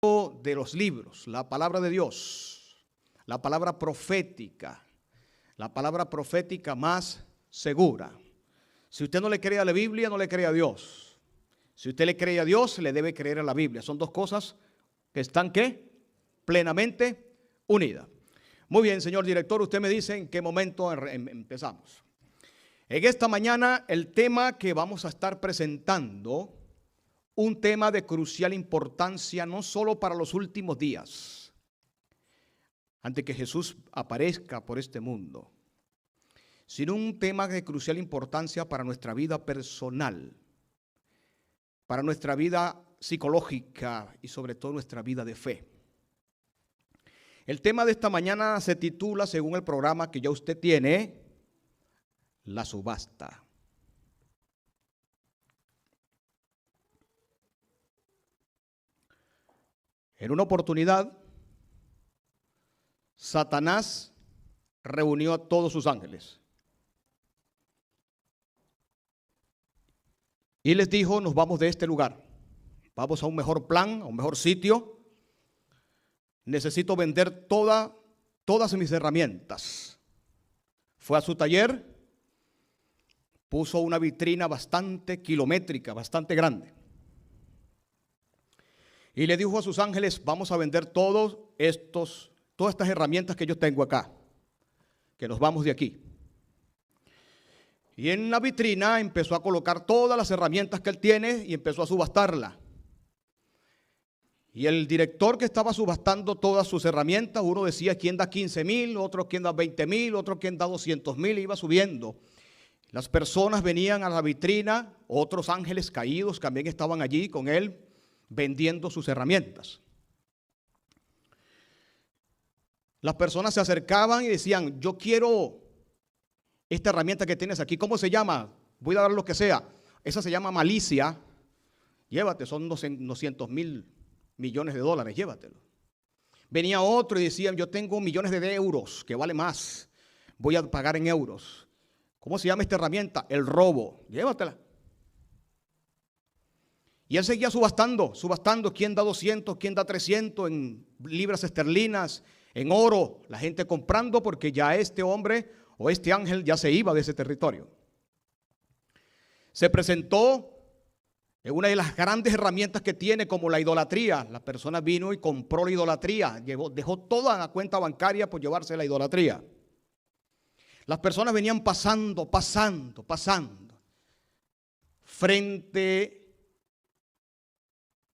de los libros, la palabra de Dios, la palabra profética más segura. Si usted no le cree a la Biblia, no le cree a Dios. Si usted le cree a Dios, le debe creer a la Biblia. Son dos cosas que están, ¿qué? Plenamente unidas. Muy bien, señor director, usted me dice en qué momento empezamos. En esta mañana el tema que vamos a estar presentando, un tema de crucial importancia no solo para los últimos días, antes que Jesús aparezca por este mundo, sino un tema de crucial importancia para nuestra vida personal, para nuestra vida psicológica y sobre todo nuestra vida de fe. El tema de esta mañana se titula, según el programa que ya usted tiene, la subasta. En una oportunidad, Satanás reunió a todos sus ángeles y les dijo: nos vamos de este lugar, vamos a un mejor plan, a un mejor sitio. Necesito vender todas mis herramientas. Fue a su taller, puso una vitrina bastante kilométrica, bastante grande, y le dijo a sus ángeles: vamos a vender todas estas herramientas que yo tengo acá, que nos vamos de aquí. Y en la vitrina empezó a colocar todas las herramientas que él tiene y empezó a subastarla. Y el director que estaba subastando todas sus herramientas, uno decía quién da 15,000, otro quién da 20,000, otro quién da 200,000, iba subiendo. Las personas venían a la vitrina, otros ángeles caídos también estaban allí con él, vendiendo sus herramientas. Las personas se acercaban y decían: yo quiero esta herramienta que tienes aquí, ¿cómo se llama? Voy a dar lo que sea. Esa se llama malicia. Llévate, son 200,000 millones de dólares, llévatelo. Venía otro y decían: yo tengo millones de euros, que vale más, voy a pagar en euros. ¿Cómo se llama esta herramienta? El robo, llévatela. Y él seguía subastando, quién da 200, quién da 300 en libras esterlinas, en oro, la gente comprando porque ya este hombre o este ángel ya se iba de ese territorio. Se presentó en una de las grandes herramientas que tiene, como la idolatría. La persona vino y compró la idolatría, dejó toda la cuenta bancaria por llevarse la idolatría. Las personas venían pasando, frente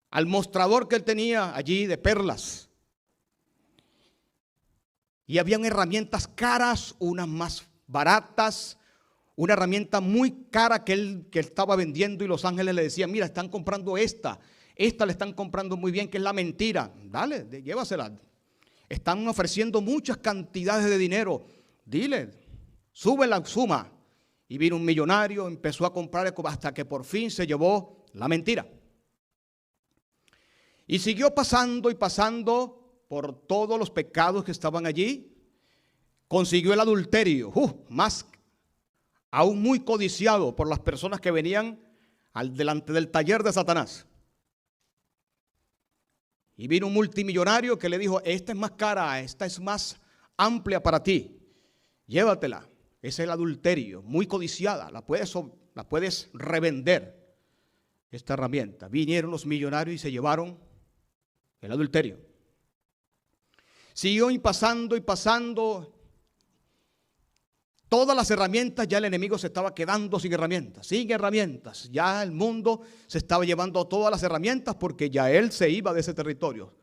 al mostrador que él tenía allí de perlas. Y habían herramientas caras, unas más baratas, una herramienta muy cara que él estaba vendiendo, y los ángeles le decían: mira, están comprando esta le están comprando muy bien, que es la mentira. Dale, llévasela. Están ofreciendo muchas cantidades de dinero. Dile, sube la suma. Y vino un millonario, empezó a comprar hasta que por fin se llevó la mentira. Y siguió pasando y pasando por todos los pecados que estaban allí. Consiguió el adulterio, más aún muy codiciado por las personas que venían delante del taller de Satanás. Y vino un multimillonario que le dijo: esta es más cara, esta es más amplia para ti, llévatela. Es el adulterio, muy codiciada, la puedes revender, esta herramienta. Vinieron los millonarios y se llevaron el adulterio. Siguió pasando y pasando. Todas las herramientas, ya el enemigo se estaba quedando sin herramientas. Ya el mundo se estaba llevando todas las herramientas porque ya él se iba de ese territorio.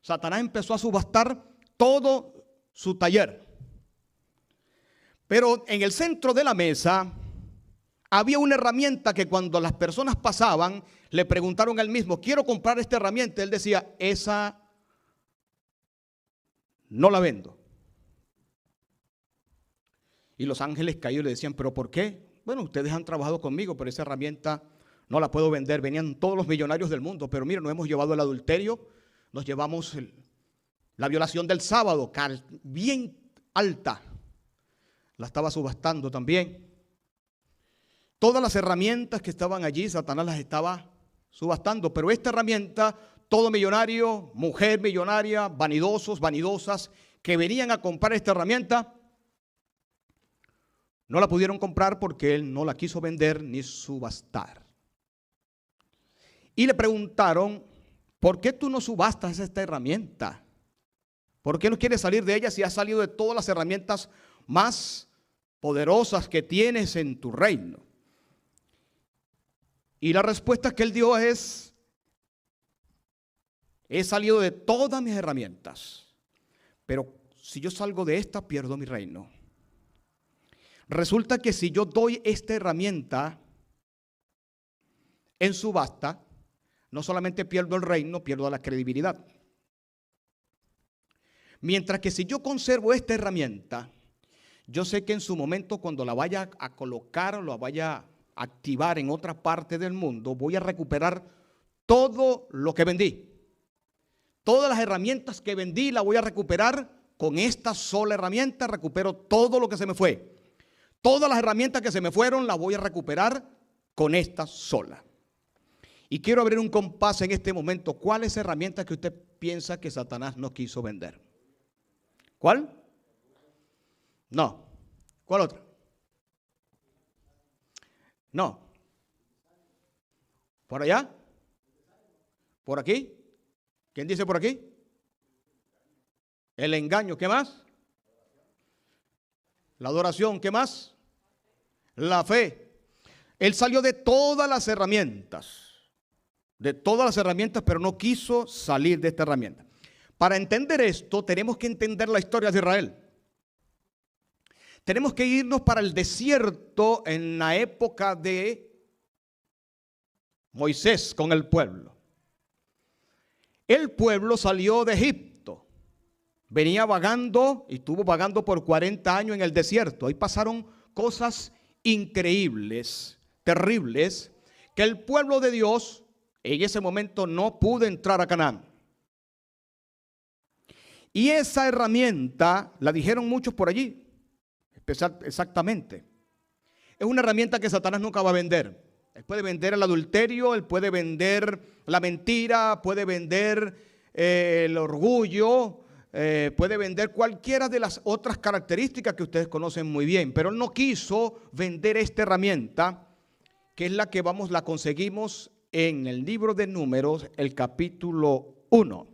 Satanás empezó a subastar todo su taller. Pero en el centro de la mesa había una herramienta que cuando las personas pasaban, le preguntaron a él mismo: quiero comprar esta herramienta. Él decía: esa no la vendo. Y los ángeles caídos le decían: ¿pero por qué? Bueno, ustedes han trabajado conmigo, pero esa herramienta no la puedo vender. Venían todos los millonarios del mundo, pero mira, nos hemos llevado el adulterio, nos llevamos la violación del sábado, bien alta, la estaba subastando también. Todas las herramientas que estaban allí, Satanás las estaba subastando, pero esta herramienta todo millonario, mujer millonaria, vanidosos, vanidosas, que venían a comprar esta herramienta, no la pudieron comprar porque él no la quiso vender ni subastar. Y le preguntaron, ¿por qué tú no subastas esta herramienta? ¿Por qué no quieres salir de ella si has salido de todas las herramientas más poderosas que tienes en tu reino? Y la respuesta que él dio es: he salido de todas mis herramientas, pero si yo salgo de esta, pierdo mi reino. Resulta que si yo doy esta herramienta en subasta, no solamente pierdo el reino, pierdo la credibilidad. Mientras que si yo conservo esta herramienta, yo sé que en su momento, cuando la vaya a colocar o la vaya a activar en otra parte del mundo, voy a recuperar todo lo que vendí. Todas las herramientas que vendí las voy a recuperar con esta sola herramienta. Recupero todo lo que se me fue. Todas las herramientas que se me fueron las voy a recuperar con esta sola. Y quiero abrir un compás en este momento. ¿Cuál es la herramienta que usted piensa que Satanás no quiso vender? ¿Cuál? No. ¿Cuál otra? No. ¿Por allá? ¿Por aquí? ¿Quién dice por aquí? El engaño. ¿Qué más? La adoración. ¿Qué más? La fe. Él salió de todas las herramientas. De todas las herramientas, pero no quiso salir de esta herramienta. Para entender esto, tenemos que entender la historia de Israel. Tenemos que irnos para el desierto en la época de Moisés con el pueblo. El pueblo salió de Egipto, venía vagando y estuvo vagando por 40 años en el desierto. Ahí pasaron cosas increíbles, terribles, que el pueblo de Dios en ese momento no pudo entrar a Canaán. Y esa herramienta, la dijeron muchos por allí, exactamente, es una herramienta que Satanás nunca va a vender. Él puede vender el adulterio, él puede vender la mentira, puede vender el orgullo, puede vender cualquiera de las otras características que ustedes conocen muy bien. Pero él no quiso vender esta herramienta, que es la que la conseguimos en el libro de Números, el capítulo 1.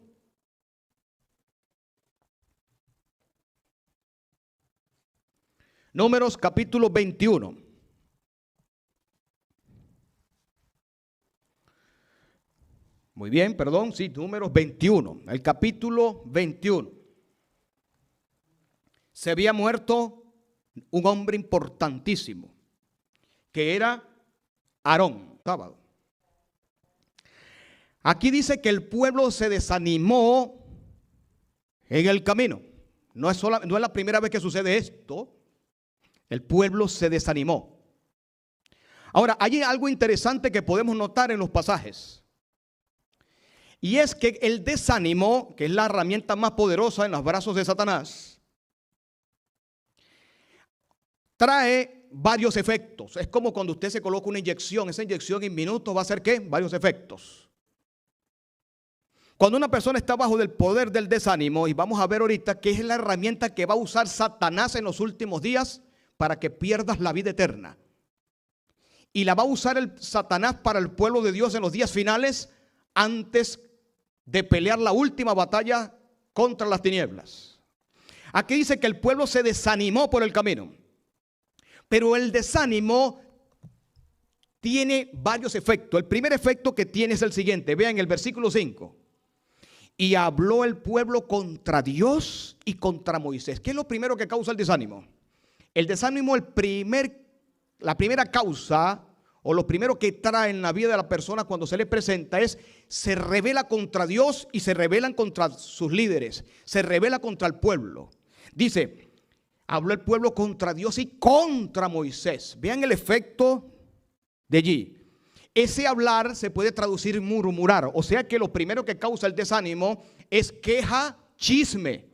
Números capítulo 21. Muy bien, perdón, sí, Números 21, el capítulo 21. Se había muerto un hombre importantísimo, que era Aarón. Sábado. Aquí dice que el pueblo se desanimó en el camino. No es la primera vez que sucede esto. El pueblo se desanimó. Ahora, hay algo interesante que podemos notar en los pasajes. Y es que el desánimo, que es la herramienta más poderosa en los brazos de Satanás, trae varios efectos. Es como cuando usted se coloca una inyección. Esa inyección en minutos va a hacer ¿qué? Varios efectos. Cuando una persona está bajo del poder del desánimo, y vamos a ver ahorita qué es la herramienta que va a usar Satanás en los últimos días para que pierdas la vida eterna. Y la va a usar el Satanás para el pueblo de Dios en los días finales, antes de pelear la última batalla contra las tinieblas. Aquí dice que el pueblo se desanimó por el camino. Pero el desánimo tiene varios efectos. El primer efecto que tiene es el siguiente. Vean el versículo 5. Y habló el pueblo contra Dios y contra Moisés. ¿Qué es lo primero que causa el desánimo? El desánimo, la primera causa o lo primero que trae en la vida de la persona cuando se le presenta es: se rebela contra Dios y se rebelan contra sus líderes, se rebela contra el pueblo. Dice, habló el pueblo contra Dios y contra Moisés. Vean el efecto de allí. Ese hablar se puede traducir murmurar, o sea que lo primero que causa el desánimo es queja, chisme.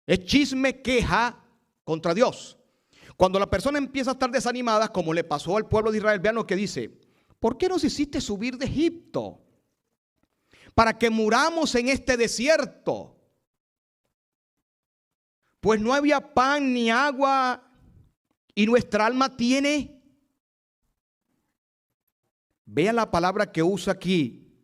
Es chisme, queja contra Dios. Cuando la persona empieza a estar desanimada, como le pasó al pueblo de Israel, vean lo que dice: ¿por qué nos hiciste subir de Egipto? para que muramos en este desierto. Pues no había pan ni agua y nuestra alma tiene. Vean la palabra que usa aquí,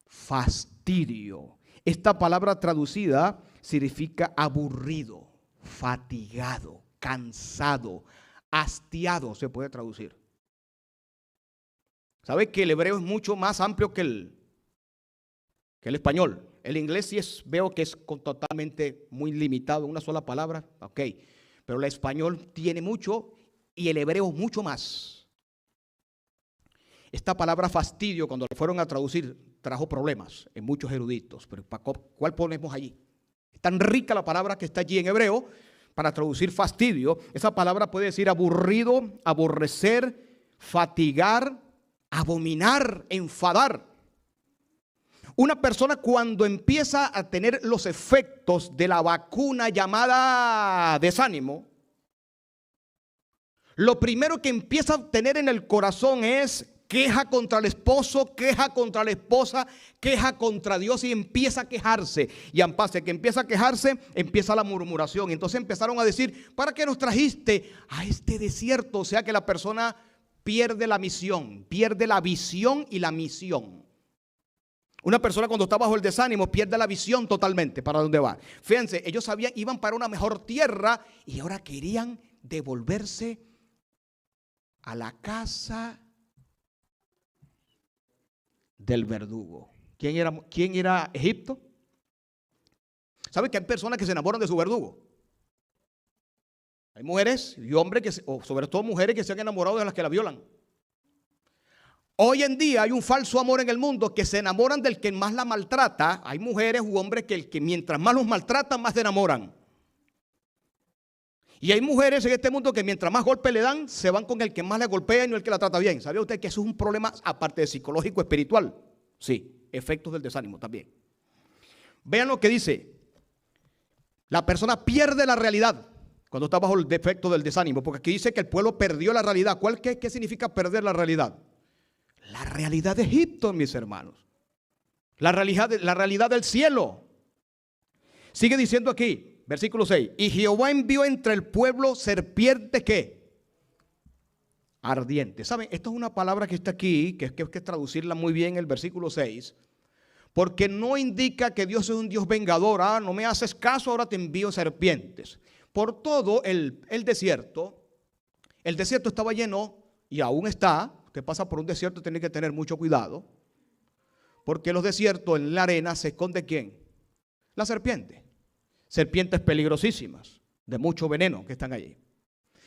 fastidio. Esta palabra traducida significa aburrido, fatigado, cansado, hastiado, se puede traducir. ¿Sabe que el hebreo es mucho más amplio que el español? El inglés sí veo que es totalmente muy limitado, una sola palabra, ok. Pero el español tiene mucho y el hebreo mucho más. Esta palabra fastidio, cuando la fueron a traducir, trajo problemas en muchos eruditos. Pero ¿cuál ponemos allí? Es tan rica la palabra que está allí en hebreo para traducir fastidio. Esa palabra puede decir aburrido, aborrecer, fatigar, abominar, enfadar. Una persona cuando empieza a tener los efectos de la vacuna llamada desánimo, lo primero que empieza a tener en el corazón es queja contra el esposo, queja contra la esposa, queja contra Dios y empieza a quejarse. Y en base que empieza a quejarse, empieza la murmuración. Y entonces empezaron a decir, ¿para qué nos trajiste a este desierto? O sea que la persona pierde la misión, pierde la visión y la misión. Una persona cuando está bajo el desánimo pierde la visión totalmente para dónde va. Fíjense, ellos sabían, iban para una mejor tierra y ahora querían devolverse a la casa del verdugo. ¿Quién era Egipto? ¿Sabe que hay personas que se enamoran de su verdugo? Hay mujeres y hombres, o sobre todo mujeres que se han enamorado de las que la violan. Hoy en día hay un falso amor en el mundo que se enamoran del que más la maltrata. Hay mujeres u hombres que mientras más los maltratan, más se enamoran. Y hay mujeres en este mundo que mientras más golpes le dan, se van con el que más le golpea y no el que la trata bien. ¿Sabía usted que eso es un problema aparte de psicológico, espiritual? Sí, efectos del desánimo también. Vean lo que dice. La persona pierde la realidad cuando está bajo el defecto del desánimo. Porque aquí dice que el pueblo perdió la realidad. ¿Qué significa perder la realidad? La realidad de Egipto, mis hermanos. La realidad del cielo. Sigue diciendo aquí, versículo 6. Y Jehová envió entre el pueblo serpientes, ¿qué? Ardientes. ¿Saben? Esto es una palabra que está aquí, que hay que traducirla muy bien el versículo 6. Porque no indica que Dios es un Dios vengador. Ah, no me haces caso, ahora te envío serpientes. Por todo el desierto estaba lleno, y aún está. Que pasa por un desierto tiene que tener mucho cuidado, porque en los desiertos, en la arena, se esconde ¿quién? La serpiente. Serpientes peligrosísimas, de mucho veneno que están allí.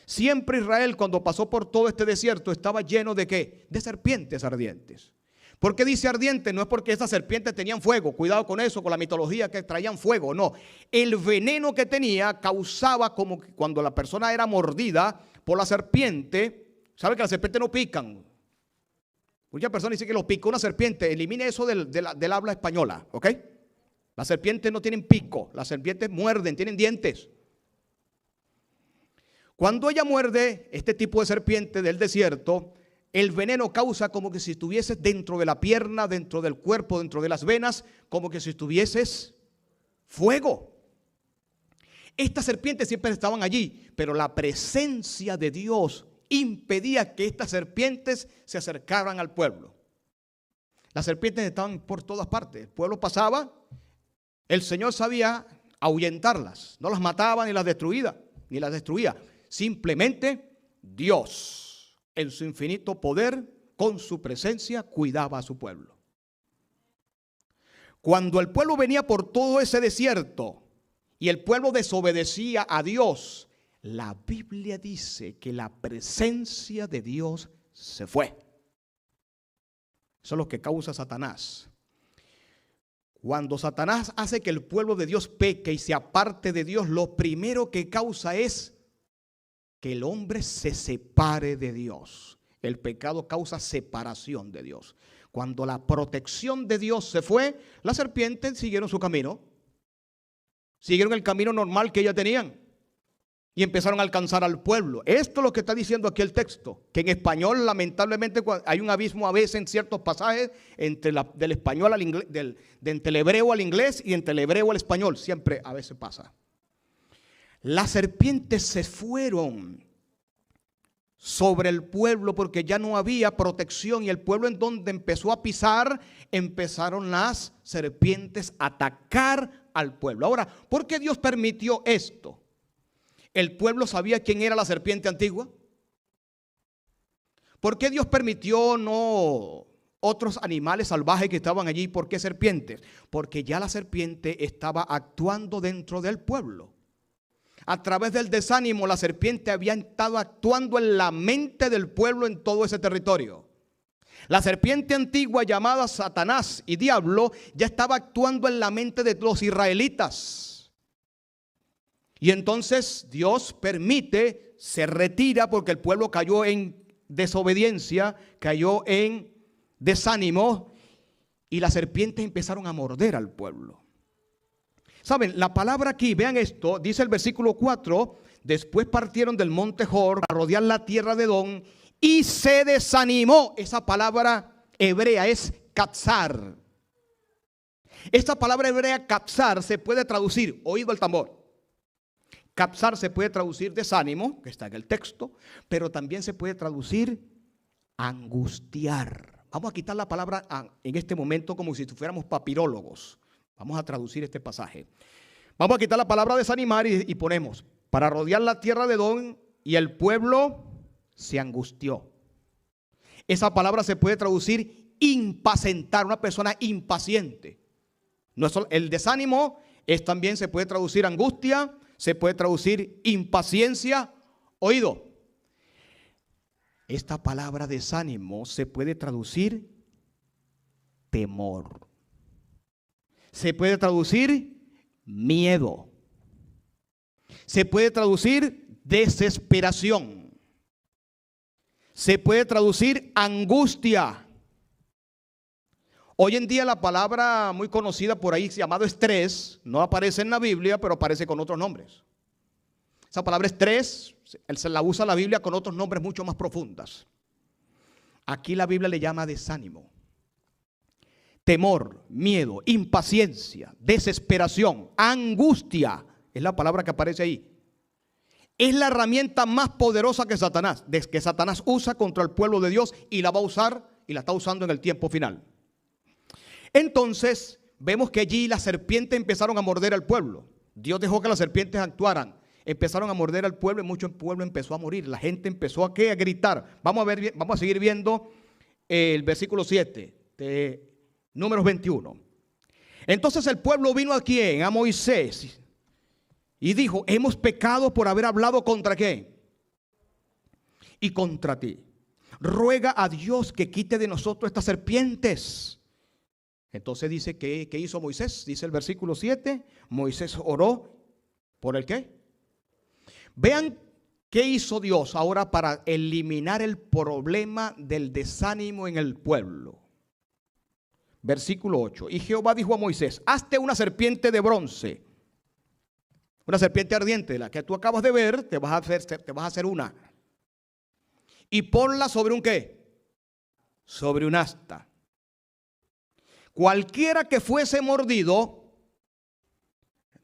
Siempre Israel, cuando pasó por todo este desierto, estaba lleno ¿de qué? De serpientes ardientes. ¿Por qué dice ardiente? No es porque esas serpientes tenían fuego, cuidado con eso, con la mitología que traían fuego, no. El veneno que tenía causaba como que cuando la persona era mordida por la serpiente, ¿sabe que las serpientes no pican? Muchas personas dicen que lo picó una serpiente. Elimine eso del habla española, ¿ok? Las serpientes no tienen pico. Las serpientes muerden, tienen dientes. Cuando ella muerde, este tipo de serpiente del desierto, el veneno causa como que si estuvieses dentro de la pierna, dentro del cuerpo, dentro de las venas, como que si estuvieses fuego. Estas serpientes siempre estaban allí, pero la presencia de Dios impedía que estas serpientes se acercaran al pueblo. Las serpientes estaban por todas partes. El pueblo pasaba, el Señor sabía ahuyentarlas. No las mataba ni las destruía. Simplemente Dios, en su infinito poder, con su presencia, cuidaba a su pueblo. Cuando el pueblo venía por todo ese desierto y el pueblo desobedecía a Dios, la Biblia dice que la presencia de Dios se fue. Eso es lo que causa Satanás. Cuando Satanás hace que el pueblo de Dios peque y se aparte de Dios, lo primero que causa es que el hombre se separe de Dios. El pecado causa separación de Dios. Cuando la protección de Dios se fue, las serpientes siguieron su camino. Siguieron el camino normal que ellas tenían. y empezaron a alcanzar al pueblo. Esto es lo que está diciendo aquí el texto, que en español lamentablemente hay un abismo a veces en ciertos pasajes entre del español al inglés, entre el hebreo al inglés y entre el hebreo al español. Siempre a veces pasa. Las serpientes se fueron sobre el pueblo porque ya no había protección, y el pueblo en donde empezó a pisar, empezaron las serpientes a atacar al pueblo. Ahora, ¿por qué Dios permitió esto? ¿El pueblo sabía quién era la serpiente antigua? ¿Por qué Dios permitió no otros animales salvajes que estaban allí? ¿Por qué serpientes? Porque ya la serpiente estaba actuando dentro del pueblo. A través del desánimo, la serpiente había estado actuando en la mente del pueblo en todo ese territorio. La serpiente antigua llamada Satanás y Diablo ya estaba actuando en la mente de los israelitas. Y entonces Dios permite, se retira porque el pueblo cayó en desobediencia, cayó en desánimo, y las serpientes empezaron a morder al pueblo. Saben, la palabra aquí, vean esto, dice el versículo 4, después partieron del monte Hor a rodear la tierra de Edom y se desanimó. Esa palabra hebrea es katzar. Esta palabra hebrea katzar se puede traducir, oído el tambor. Katzar se puede traducir desánimo, que está en el texto, pero también se puede traducir angustiar. Vamos a quitar la palabra en este momento como si fuéramos papirólogos. Vamos a traducir este pasaje. Vamos a quitar la palabra desanimar y ponemos para rodear la tierra de Edom y el pueblo se angustió. Esa palabra se puede traducir impacientar, una persona impaciente. No es solo, el desánimo también se puede traducir angustia, se puede traducir impaciencia. Oído, esta palabra desánimo se puede traducir temor. Se puede traducir miedo. Se puede traducir desesperación. Se puede traducir angustia. Hoy en día la palabra muy conocida por ahí llamado estrés no aparece en la Biblia, pero aparece con otros nombres. Esa palabra estrés se la usa la Biblia con otros nombres mucho más profundas. Aquí la Biblia le llama desánimo, temor, miedo, impaciencia, desesperación, angustia. Es la palabra que aparece ahí. Es la herramienta más poderosa que Satanás usa contra el pueblo de Dios, y la va a usar y la está usando en el tiempo final. Entonces vemos que allí las serpientes empezaron a morder al pueblo. Dios dejó que las serpientes actuaran. Empezaron a morder al pueblo y mucho pueblo empezó a morir. La gente empezó a gritar. Vamos a seguir viendo el versículo 7 de Números 21. Entonces el pueblo vino a quién, a Moisés, y dijo: hemos pecado por haber hablado contra quién y contra ti. Ruega a Dios que quite de nosotros estas serpientes. Entonces dice que ¿qué hizo Moisés? Dice el versículo 7, Moisés oró por el qué. Vean qué hizo Dios ahora para eliminar el problema del desánimo en el pueblo. Versículo 8. Y Jehová dijo a Moisés: hazte una serpiente de bronce, una serpiente ardiente, la que tú acabas de ver, te vas a hacer una. Y ponla sobre un qué, sobre un asta. Cualquiera que fuese mordido,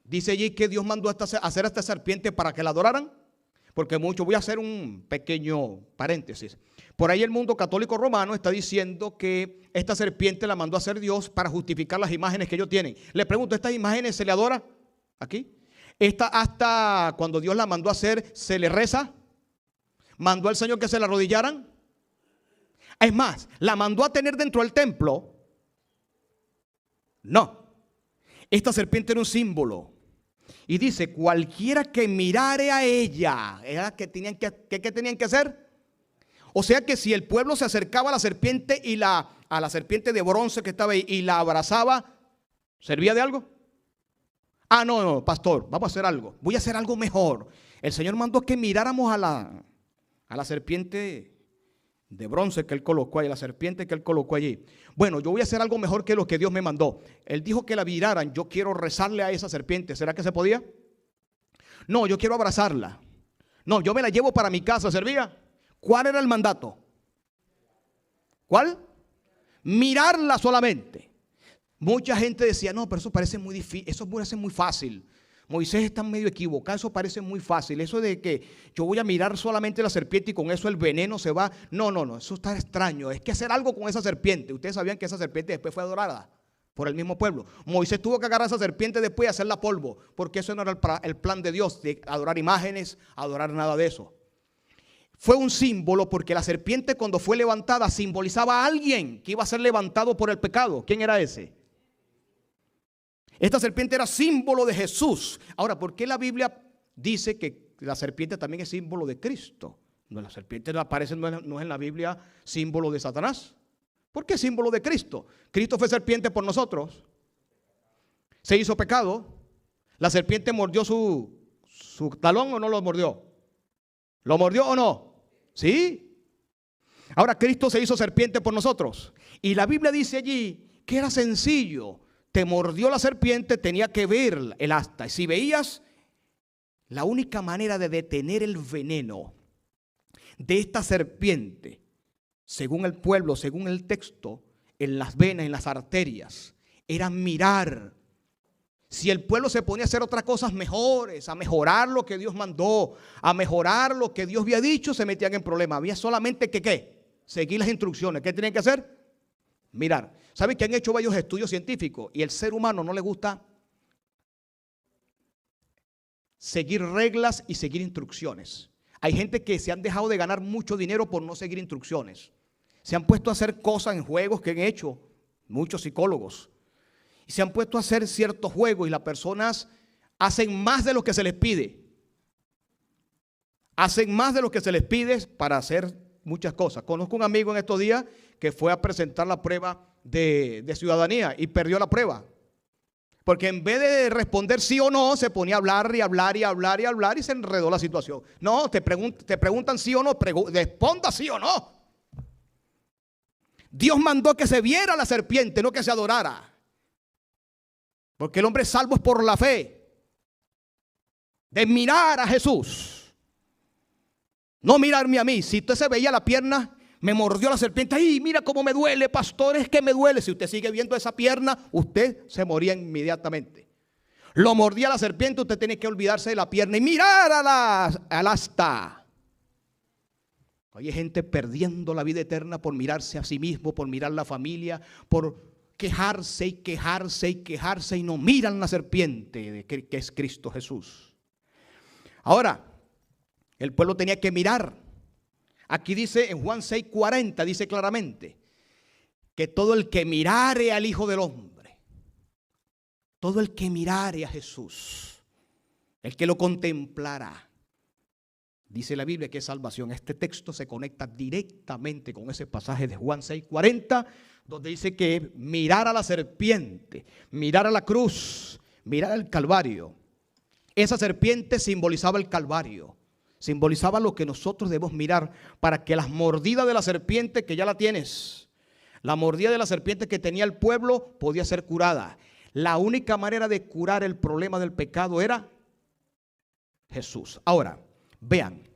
dice allí que Dios mandó a hacer a esta serpiente para que la adoraran. Porque mucho, voy a hacer un pequeño paréntesis. Por ahí el mundo católico romano está diciendo que esta serpiente la mandó a hacer Dios para justificar las imágenes que ellos tienen. Le pregunto, ¿estas imágenes se le adora aquí? ¿Esta hasta cuando Dios la mandó a hacer se le reza? ¿Mandó al Señor que se la arrodillaran? Es más, ¿la mandó a tener dentro del templo? No. Esta serpiente era un símbolo. Y dice: cualquiera que mirare a ella, ¿era que tenían que tenían que hacer? O sea que si el pueblo se acercaba a la serpiente y a la serpiente de bronce que estaba ahí y la abrazaba, ¿servía de algo? Ah, no, pastor, vamos a hacer algo. Voy a hacer algo mejor. El Señor mandó que miráramos a la serpiente de bronce que Él colocó allí, la serpiente que Él colocó allí. Bueno, yo voy a hacer algo mejor que lo que Dios me mandó. Él dijo que la miraran. Yo quiero rezarle a esa serpiente. ¿Será que se podía? No, yo quiero abrazarla. No, yo me la llevo para mi casa, ¿servía? ¿Cuál era el mandato? ¿Cuál? Mirarla solamente. Mucha gente decía, no, pero eso parece muy difícil, eso parece muy fácil. Moisés está medio equivocado, eso parece muy fácil. Eso de que yo voy a mirar solamente la serpiente y con eso el veneno se va. No, eso está extraño. Es que hacer algo con esa serpiente. Ustedes sabían que esa serpiente después fue adorada por el mismo pueblo. Moisés tuvo que agarrar a esa serpiente después y hacerla polvo, porque eso no era el plan de Dios, de adorar imágenes, adorar nada de eso. Fue un símbolo porque la serpiente cuando fue levantada simbolizaba a alguien que iba a ser levantado por el pecado. ¿Quién era ese? Esta serpiente era símbolo de Jesús. Ahora, ¿por qué la Biblia dice que la serpiente también es símbolo de Cristo? No, la serpiente no aparece, no es en la Biblia símbolo de Satanás. ¿Por qué símbolo de Cristo? Cristo fue serpiente por nosotros. Se hizo pecado. ¿La serpiente mordió su talón o no lo mordió? ¿Lo mordió o no? Sí. Ahora Cristo se hizo serpiente por nosotros. Y la Biblia dice allí que era sencillo. Te mordió la serpiente, tenía que ver el asta. Y si veías, la única manera de detener el veneno de esta serpiente, según el pueblo, según el texto, en las venas, en las arterias, era mirar. Si el pueblo se ponía a hacer otras cosas mejores, a mejorar lo que Dios mandó, a mejorar lo que Dios había dicho, se metían en problemas. Había solamente que ¿qué? Seguir las instrucciones. ¿Qué tenían que hacer? Mirar. ¿Saben que han hecho varios estudios científicos? Y el ser humano no le gusta seguir reglas y seguir instrucciones. Hay gente que se han dejado de ganar mucho dinero por no seguir instrucciones. Se han puesto a hacer cosas en juegos que han hecho muchos psicólogos. Y se han puesto a hacer ciertos juegos y las personas hacen más de lo que se les pide. Hacen más de lo que se les pide para hacer muchas cosas. Conozco un amigo en estos días que fue a presentar la prueba de ciudadanía y perdió la prueba. Porque en vez de responder sí o no, se ponía a hablar y hablar y hablar y hablar y se enredó la situación. No, te preguntan sí o no, responda sí o no. Dios mandó que se viera la serpiente, no que se adorara. Porque el hombre es salvo por la fe de mirar a Jesús. No mirarme a mí. Si usted se veía la pierna, me mordió la serpiente. ¡Ay, mira cómo me duele, pastor! Es que me duele. Si usted sigue viendo esa pierna, usted se moría inmediatamente. Lo mordía la serpiente, usted tiene que olvidarse de la pierna y mirar al asta. Hay gente perdiendo la vida eterna por mirarse a sí mismo, por mirar la familia, por quejarse y quejarse y quejarse y no miran la serpiente que es Cristo Jesús. Ahora, el pueblo tenía que mirar. Aquí dice en Juan 6:40, dice claramente que todo el que mirare al Hijo del Hombre, todo el que mirare a Jesús, el que lo contemplará, dice la Biblia que es salvación. Este texto se conecta directamente con ese pasaje de Juan 6:40, donde dice que mirar a la serpiente, mirar a la cruz, mirar al Calvario. Esa serpiente simbolizaba el Calvario, simbolizaba lo que nosotros debemos mirar para que las mordidas de la serpiente, que ya la tienes, la mordida de la serpiente que tenía el pueblo podía ser curada. La única manera de curar el problema del pecado era Jesús. Ahora, vean,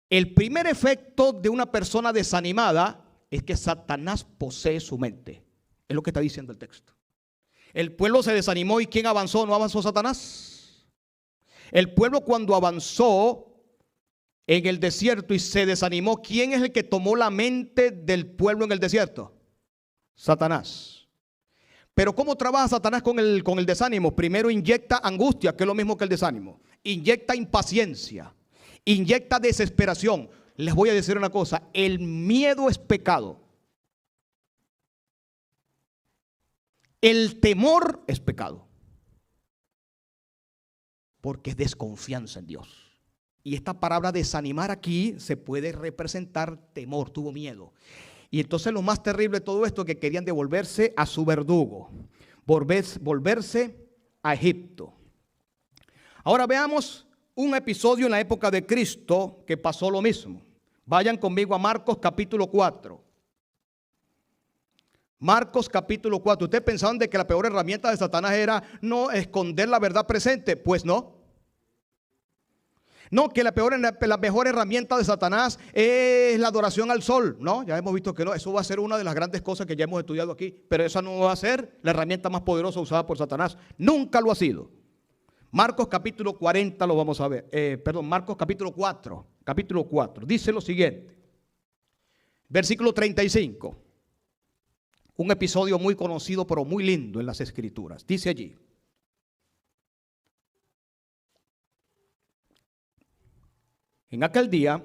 el primer efecto de una persona desanimada es que Satanás posee su mente. Es lo que está diciendo el texto. El pueblo se desanimó y ¿quién avanzó? ¿No avanzó Satanás? El pueblo cuando avanzó en el desierto y se desanimó, ¿quién es el que tomó la mente del pueblo en el desierto? Satanás. Pero ¿cómo trabaja Satanás con el desánimo? Primero inyecta angustia, que es lo mismo que el desánimo. Inyecta impaciencia. Inyecta desesperación. Les voy a decir una cosa, el miedo es pecado. El temor es pecado. Porque es desconfianza en Dios. Y esta palabra desanimar aquí se puede representar temor, tuvo miedo. Y entonces lo más terrible de todo esto es que querían devolverse a su verdugo, volverse a Egipto. Ahora veamos un episodio en la época de Cristo que pasó lo mismo. Vayan conmigo a Marcos capítulo 4. Marcos capítulo 4. ¿Ustedes pensaban de que la peor herramienta de Satanás era no esconder la verdad presente? Pues no. No, que la mejor herramienta de Satanás es la adoración al sol. No, ya hemos visto que no. Eso va a ser una de las grandes cosas que ya hemos estudiado aquí. Pero esa no va a ser la herramienta más poderosa usada por Satanás. Nunca lo ha sido. Marcos capítulo 40 lo vamos a ver. Marcos capítulo 4. Capítulo 4. Dice lo siguiente. Versículo 35. Un episodio muy conocido pero muy lindo en las Escrituras. Dice allí. En aquel día,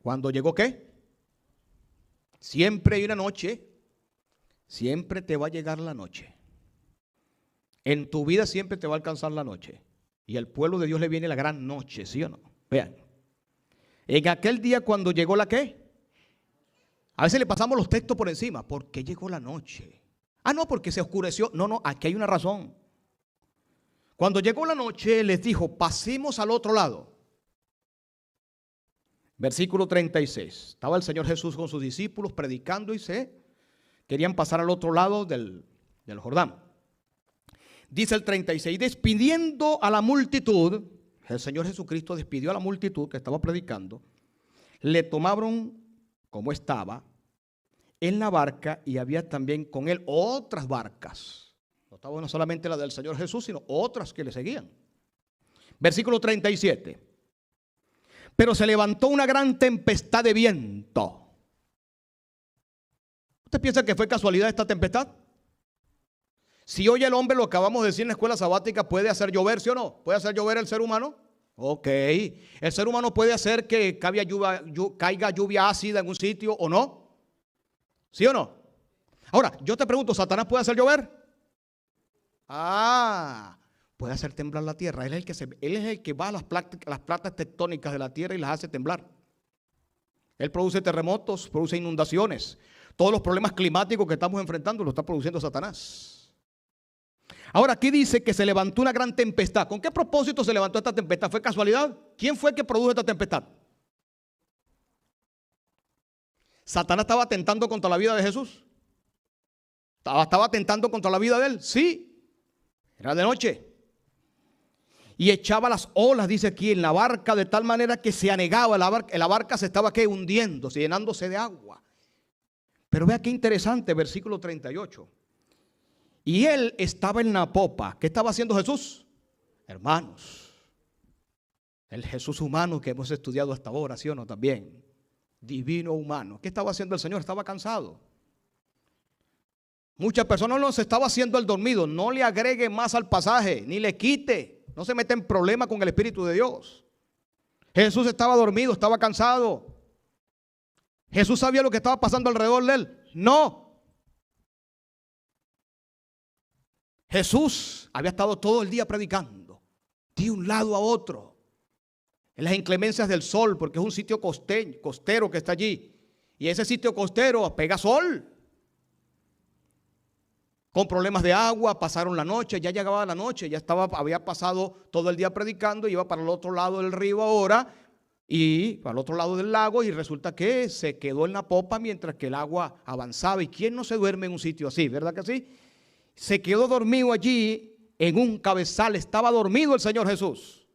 cuando llegó ¿qué? Siempre hay una noche, siempre te va a llegar la noche. En tu vida siempre te va a alcanzar la noche. Y al pueblo de Dios le viene la gran noche, ¿sí o no? Vean. En aquel día cuando llegó la ¿qué? A veces le pasamos los textos por encima. ¿Por qué llegó la noche? Ah, no, porque se oscureció. No, aquí hay una razón. Cuando llegó la noche les dijo, pasemos al otro lado. Versículo 36. Estaba el Señor Jesús con sus discípulos predicando y querían pasar al otro lado del Jordán. Dice el 36, despidiendo a la multitud, el Señor Jesucristo despidió a la multitud que estaba predicando, le tomaron como estaba en la barca y había también con él otras barcas. No estaba no solamente la del Señor Jesús, sino otras que le seguían. Versículo 37. Pero se levantó una gran tempestad de viento. ¿Usted piensa que fue casualidad esta tempestad? Si hoy el hombre, lo acabamos de decir en la escuela sabática, puede hacer llover, ¿sí o no? ¿Puede hacer llover el ser humano? Ok. ¿El ser humano puede hacer que caiga lluvia ácida en un sitio o no? ¿Sí o no? Ahora, yo te pregunto, ¿Satanás puede hacer llover? Puede hacer temblar la tierra. Él es el que va a las placas tectónicas de la tierra y las hace temblar. Él produce terremotos, produce inundaciones. Todos los problemas climáticos que estamos enfrentando lo está produciendo Satanás. Ahora aquí dice que se levantó una gran tempestad. ¿Con qué propósito se levantó esta tempestad? ¿Fue casualidad? ¿Quién fue el que produjo esta tempestad? ¿Satanás estaba atentando contra la vida de Jesús? ¿Estaba atentando contra la vida de él? Sí. Era de noche. Y echaba las olas, dice aquí, en la barca de tal manera que se anegaba. La barca se estaba ¿qué? Hundiendo, llenándose de agua. Pero vea qué interesante, versículo 38. Y él estaba en la popa. ¿Qué estaba haciendo Jesús? Hermanos, el Jesús humano que hemos estudiado hasta ahora, ¿sí o no? También, divino humano. ¿Qué estaba haciendo el Señor? Estaba cansado. Muchas personas no se estaba haciendo el dormido. No le agregue más al pasaje, ni le quite. No se mete en problema con el Espíritu de Dios. Jesús estaba dormido, estaba cansado. ¿Jesús sabía lo que estaba pasando alrededor de él? No. Jesús había estado todo el día predicando, de un lado a otro, en las inclemencias del sol, porque es un sitio costero que está allí. Y ese sitio costero pega sol. Con problemas de agua, pasaron la noche, ya llegaba la noche, había pasado todo el día predicando, iba para el otro lado del río ahora, y para el otro lado del lago, y resulta que se quedó en la popa mientras que el agua avanzaba. ¿Y quién no se duerme en un sitio así? ¿Verdad que sí? Se quedó dormido allí en un cabezal, estaba dormido el Señor Jesús.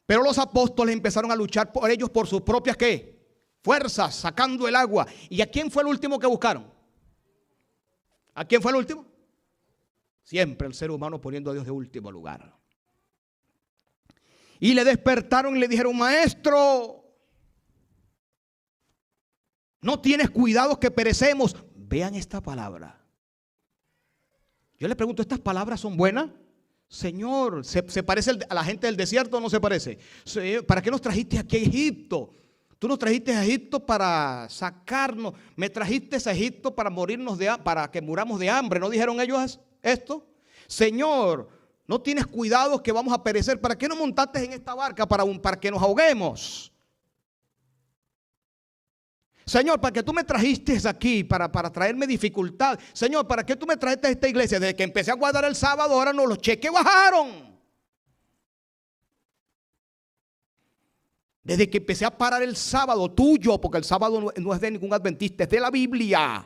Pero los apóstoles empezaron a luchar por ellos por sus propias ¿qué? Fuerzas, sacando el agua. ¿Y a quién fue el último que buscaron? ¿A quién fue el último? Siempre el ser humano poniendo a Dios de último lugar. Y le despertaron y le dijeron, maestro, no tienes cuidado que perecemos. Vean esta palabra. Yo le pregunto, ¿estas palabras son buenas? Señor, ¿se parece a la gente del desierto o no se parece? ¿Para qué nos trajiste aquí a Egipto? Tú nos trajiste a Egipto para sacarnos. Me trajiste a Egipto para para que muramos de hambre. ¿No dijeron ellos esto? Señor, no tienes cuidado que vamos a perecer. ¿Para qué nos montaste en esta barca? Para que nos ahoguemos. Señor, ¿para qué tú me trajiste aquí? Para traerme dificultad. Señor, ¿para qué tú me trajiste a esta iglesia? Desde que empecé a guardar el sábado, ahora no, los cheques bajaron. Desde que empecé a parar el sábado tuyo, porque el sábado no es de ningún adventista, es de la Biblia.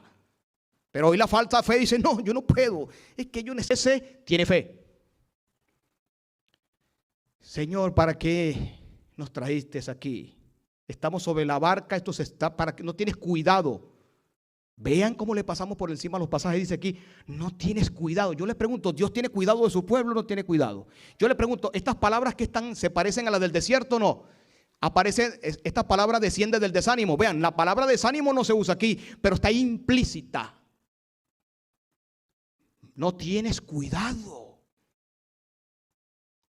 Pero hoy la falta de fe dice, no, yo no puedo. Es que yo necesito, tiene fe. Señor, ¿para qué nos trajiste aquí? Estamos sobre la barca, esto se está, para que no tienes cuidado. Vean cómo le pasamos por encima los pasajes. Dice aquí, no tienes cuidado. Yo le pregunto, ¿Dios tiene cuidado de su pueblo o no tiene cuidado? Yo le pregunto, ¿estas palabras que están, se parecen a las del desierto o no? Aparece, esta palabra desciende del desánimo. Vean, la palabra desánimo no se usa aquí, pero está implícita. No tienes cuidado.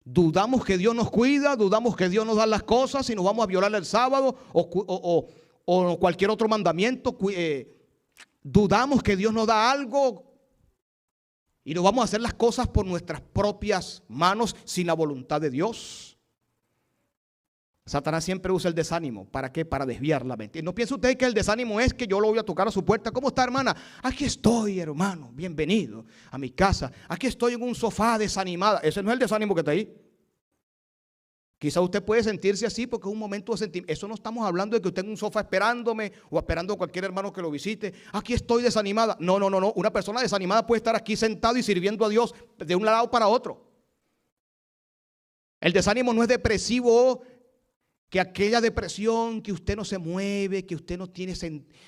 Dudamos que Dios nos cuida, dudamos que Dios nos da las cosas y nos vamos a violar el sábado o cualquier otro mandamiento. Dudamos que Dios nos da algo y nos vamos a hacer las cosas por nuestras propias manos sin la voluntad de Dios. Satanás siempre usa el desánimo. ¿Para qué? Para desviar la mente. No piense usted que el desánimo es que yo lo voy a tocar a su puerta. ¿Cómo está, hermana? Aquí estoy, hermano. Bienvenido a mi casa. Aquí estoy en un sofá desanimada. Ese no es el desánimo que está ahí. Quizá usted puede sentirse así porque es un momento de sentimiento. Eso no estamos hablando de que usted en un sofá esperándome o esperando a cualquier hermano que lo visite. Aquí estoy desanimada. No. Una persona desanimada puede estar aquí sentado y sirviendo a Dios de un lado para otro. El desánimo no es depresivo, que aquella depresión que usted no se mueve, que usted no tiene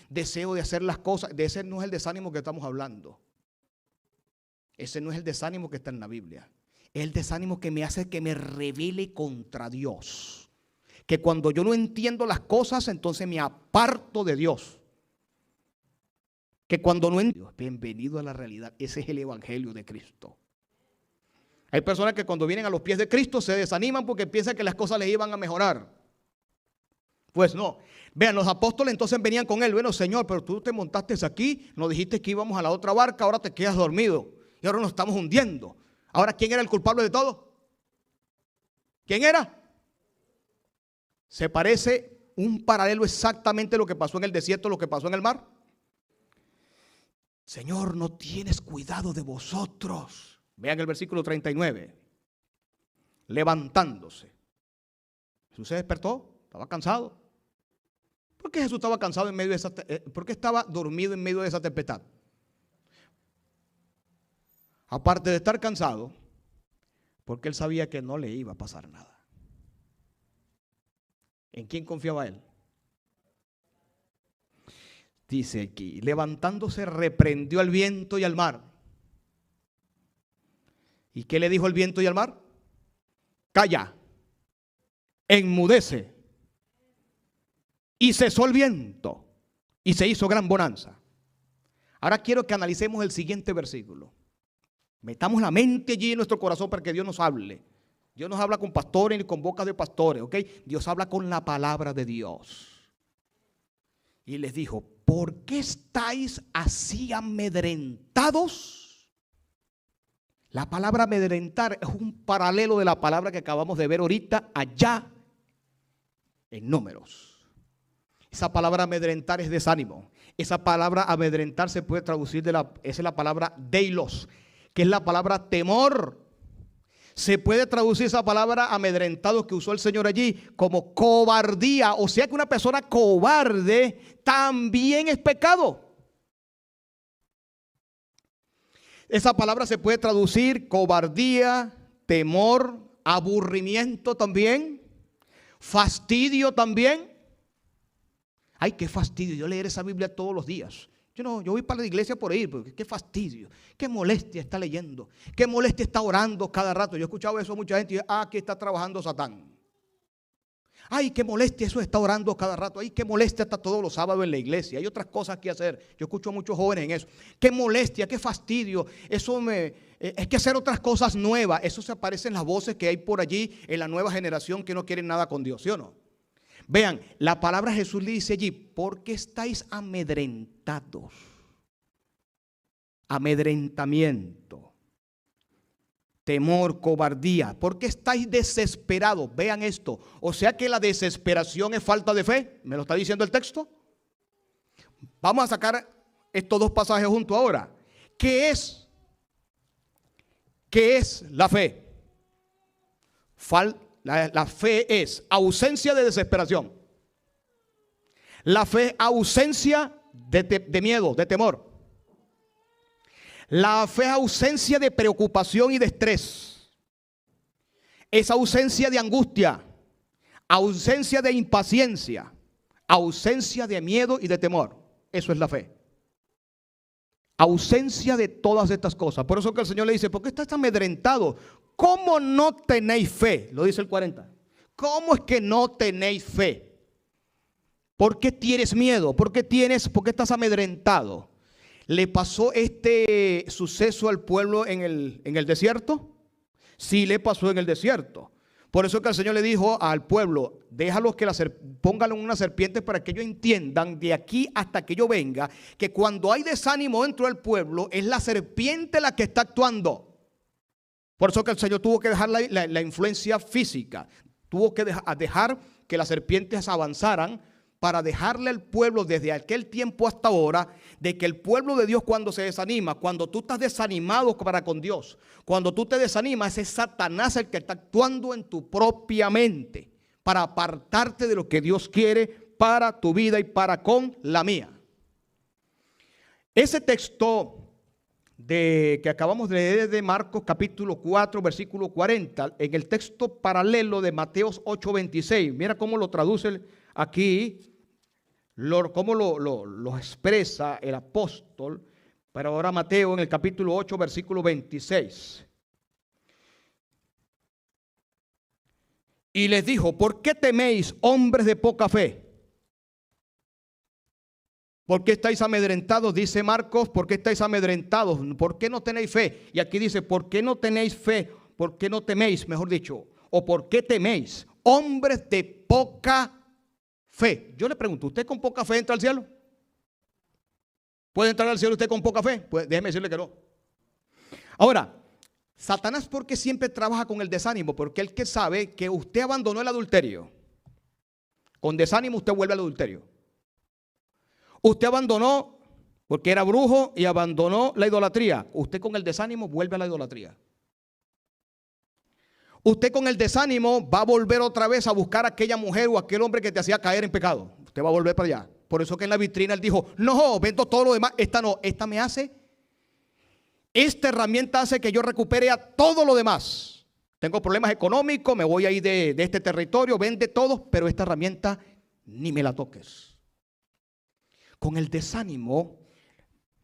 deseo de hacer las cosas. De ese no es el desánimo que estamos hablando. Ese no es el desánimo que está en la Biblia. Es el desánimo que me hace que me rebele contra Dios. Que cuando yo no entiendo las cosas, entonces me aparto de Dios. Que cuando no entiendo, bienvenido a la realidad. Ese es el evangelio de Cristo. Hay personas que cuando vienen a los pies de Cristo se desaniman porque piensan que las cosas les iban a mejorar. Pues no. Vean, los apóstoles entonces venían con él. Bueno, Señor, pero tú te montaste aquí, nos dijiste que íbamos a la otra barca, ahora te quedas dormido y ahora nos estamos hundiendo. Ahora, ¿quién era el culpable de todo? ¿Quién era? Se parece un paralelo exactamente lo que pasó en el desierto, lo que pasó en el mar. Señor, no tienes cuidado de vosotros. Vean el versículo 39. Levantándose. Jesús se despertó, estaba cansado. ¿Por qué Jesús estaba cansado en medio de esa? ¿Por qué estaba dormido en medio de esa tempestad? Aparte de estar cansado, porque él sabía que no le iba a pasar nada. ¿En quién confiaba él? Dice aquí, levantándose reprendió al viento y al mar. ¿Y qué le dijo el viento y al mar? Calla, enmudece. Y cesó el viento y se hizo gran bonanza. Ahora quiero que analicemos el siguiente versículo. Metamos la mente allí en nuestro corazón para que Dios nos hable. Dios nos habla con pastores ni con bocas de pastores, ¿ok? Dios habla con la palabra de Dios. Y les dijo, ¿por qué estáis así amedrentados? La palabra amedrentar es un paralelo de la palabra que acabamos de ver ahorita allá en Números. Esa palabra amedrentar es desánimo. Esa palabra amedrentar se puede traducir esa es la palabra deilos, que es la palabra temor. Se puede traducir esa palabra amedrentado que usó el Señor allí como cobardía. O sea que una persona cobarde también es pecado. Esa palabra se puede traducir cobardía, temor, aburrimiento también, fastidio también. Ay, qué fastidio, yo leer esa Biblia todos los días. Yo voy para la iglesia por ir, porque qué fastidio, qué molestia está leyendo, qué molestia está orando cada rato. Yo he escuchado eso a mucha gente y aquí está trabajando Satán. Ay, qué molestia eso está orando cada rato. Ay, qué molestia está todos los sábados en la iglesia. Hay otras cosas que hacer. Yo escucho a muchos jóvenes en eso. Qué molestia, qué fastidio. Es que hacer otras cosas nuevas. Eso se aparece en las voces que hay por allí en la nueva generación que no quieren nada con Dios, ¿sí o no? Vean, la palabra Jesús le dice allí, ¿por qué estáis amedrentados? Amedrentamiento, temor, cobardía. ¿Por qué estáis desesperados? Vean esto. O sea que la desesperación es falta de fe. ¿Me lo está diciendo el texto? Vamos a sacar estos dos pasajes juntos ahora. ¿Qué es la fe? La fe es ausencia de desesperación. La fe es ausencia de miedo, de temor. La fe es ausencia de preocupación y de estrés. es ausencia de angustia, ausencia de impaciencia, ausencia de miedo y de temor. Eso es la fe. Ausencia de todas estas cosas. Por eso que el Señor le dice, ¿por qué estás amedrentado? ¿Cómo no tenéis fe? Lo dice el 40. ¿Cómo es que no tenéis fe? ¿Por qué tienes miedo? ¿Por qué estás amedrentado? ¿Le pasó este suceso al pueblo en el desierto? Sí, le pasó en el desierto. Por eso que el Señor le dijo al pueblo, déjalos que pónganle una serpiente para que ellos entiendan de aquí hasta que yo venga, que cuando hay desánimo dentro del pueblo, es la serpiente la que está actuando. Por eso que el Señor tuvo que dejar la influencia física, tuvo que dejar que las serpientes avanzaran para dejarle al pueblo desde aquel tiempo hasta ahora, de que el pueblo de Dios cuando se desanima, cuando tú estás desanimado para con Dios, cuando tú te desanimas, es Satanás el que está actuando en tu propia mente para apartarte de lo que Dios quiere para tu vida y para con la mía. Ese texto que acabamos de leer de Marcos capítulo 4 versículo 40, en el texto paralelo de Mateos 8:26, mira cómo lo traduce aquí, cómo lo expresa el apóstol, pero ahora Mateo en el capítulo 8 versículo 26. Y les dijo, ¿por qué teméis, hombres de poca fe? ¿Por qué estáis amedrentados? Dice Marcos, ¿por qué estáis amedrentados? ¿Por qué no tenéis fe? Y aquí dice, ¿por qué no tenéis fe? ¿Por qué no teméis, mejor dicho? ¿O por qué teméis, hombres de poca fe? Yo le pregunto, ¿usted con poca fe entra al cielo? ¿Puede entrar al cielo usted con poca fe? Pues déjeme decirle que no. Ahora, Satanás, ¿por qué siempre trabaja con el desánimo? Porque él que sabe que usted abandonó el adulterio. Con desánimo usted vuelve al adulterio. Usted abandonó porque era brujo y abandonó la idolatría. Usted con el desánimo vuelve a la idolatría. Usted con el desánimo va a volver otra vez a buscar a aquella mujer o aquel hombre que te hacía caer en pecado. Usted va a volver para allá. Por eso que en la vitrina él dijo, no, vendo todo lo demás. Esta no, esta me hace. Esta herramienta hace que yo recupere a todo lo demás. Tengo problemas económicos, me voy a ir de este territorio, vende todo, pero esta herramienta ni me la toques. Con el desánimo,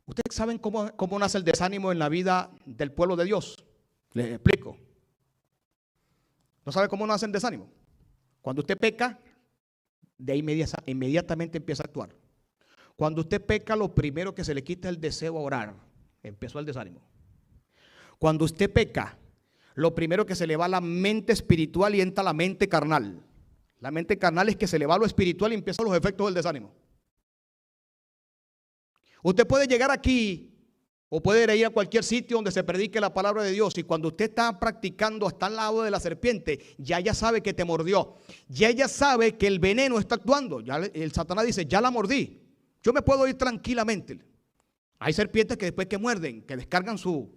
¿ustedes saben cómo nace el desánimo en la vida del pueblo de Dios? Les explico. ¿No sabe cómo nace el desánimo? Cuando usted peca, de ahí inmediatamente empieza a actuar. Cuando usted peca, lo primero que se le quita es el deseo a orar. Empezó el desánimo. Cuando usted peca, lo primero que se le va a la mente espiritual y entra la mente carnal. La mente carnal es que se le va a lo espiritual y empiezan los efectos del desánimo. Usted puede llegar aquí o puede ir a cualquier sitio donde se predique la palabra de Dios y cuando usted está practicando hasta al lado de la serpiente, ya ella sabe que te mordió. Ya ella sabe que el veneno está actuando. Ya el Satanás dice, ya la mordí. Yo me puedo ir tranquilamente. Hay serpientes que después que muerden, que descargan su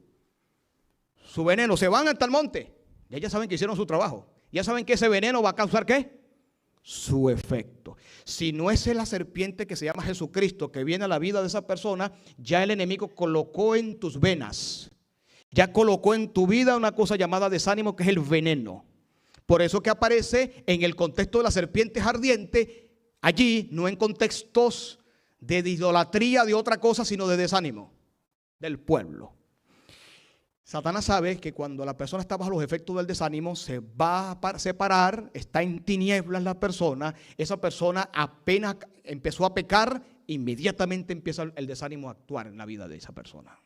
veneno, se van hasta el monte. Ya ellas saben que hicieron su trabajo. Ya saben que ese veneno va a causar ¿qué? Su efecto. Si no es la serpiente que se llama Jesucristo que viene a la vida de esa persona, ya el enemigo colocó en tus venas, ya colocó en tu vida una cosa llamada desánimo, que es el veneno. Por eso que aparece en el contexto de las serpientes ardientes, allí no en contextos de idolatría, de otra cosa, sino de desánimo del pueblo. Satanás sabe que cuando la persona está bajo los efectos del desánimo, se va a separar, está en tinieblas la persona. Esa persona apenas empezó a pecar, inmediatamente empieza el desánimo a actuar en la vida de esa persona.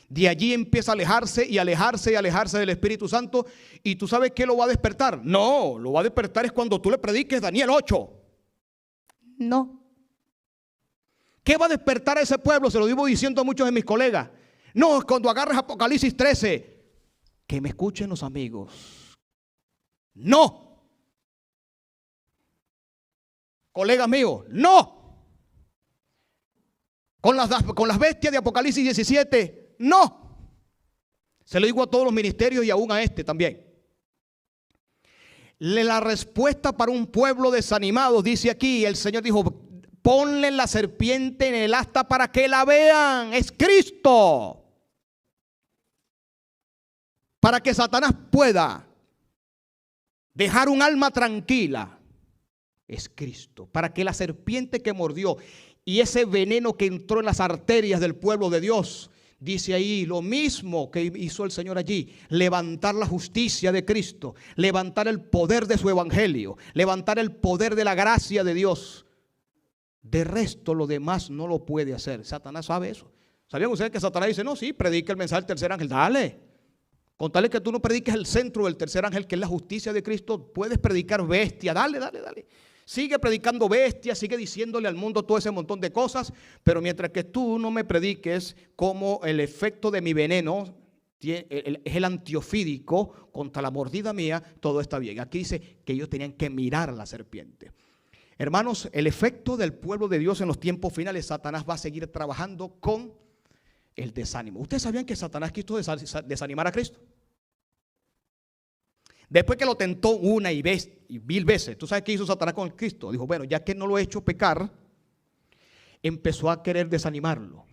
De allí empieza a alejarse y alejarse y alejarse del Espíritu Santo. ¿Y tú sabes qué lo va a despertar? No, lo va a despertar es cuando tú le prediques Daniel 8. No. ¿Qué va a despertar a ese pueblo? Se lo vivo diciendo a muchos de mis colegas. No, cuando agarres Apocalipsis 13, que me escuchen los amigos. No. Colegas míos, no. Con las bestias de Apocalipsis 17, no. Se lo digo a todos los ministerios y aún a este también. La respuesta para un pueblo desanimado, dice aquí, el Señor dijo, ponle la serpiente en el asta para que la vean, es Cristo. Para que Satanás pueda dejar un alma tranquila, es Cristo. Para que la serpiente que mordió y ese veneno que entró en las arterias del pueblo de Dios, dice ahí lo mismo que hizo el Señor allí: levantar la justicia de Cristo, levantar el poder de su evangelio, levantar el poder de la gracia de Dios. De resto, lo demás no lo puede hacer. Satanás sabe eso. ¿Sabían ustedes que Satanás dice: no, sí, predica el mensaje del tercer ángel? Dale. Con tal que tú no prediques el centro del tercer ángel, que es la justicia de Cristo, puedes predicar bestia. Dale, dale, dale. Sigue predicando bestia, sigue diciéndole al mundo todo ese montón de cosas, pero mientras que tú no me prediques cómo el efecto de mi veneno es el antiofídico contra la mordida mía, todo está bien. Aquí dice que ellos tenían que mirar a la serpiente. Hermanos, el efecto del pueblo de Dios en los tiempos finales, Satanás va a seguir trabajando con el desánimo. ¿Ustedes sabían que Satanás quiso desanimar a Cristo? Después que lo tentó una y mil veces, ¿tú sabes qué hizo Satanás con Cristo? Dijo: bueno, ya que no lo he hecho pecar, empezó a querer desanimarlo.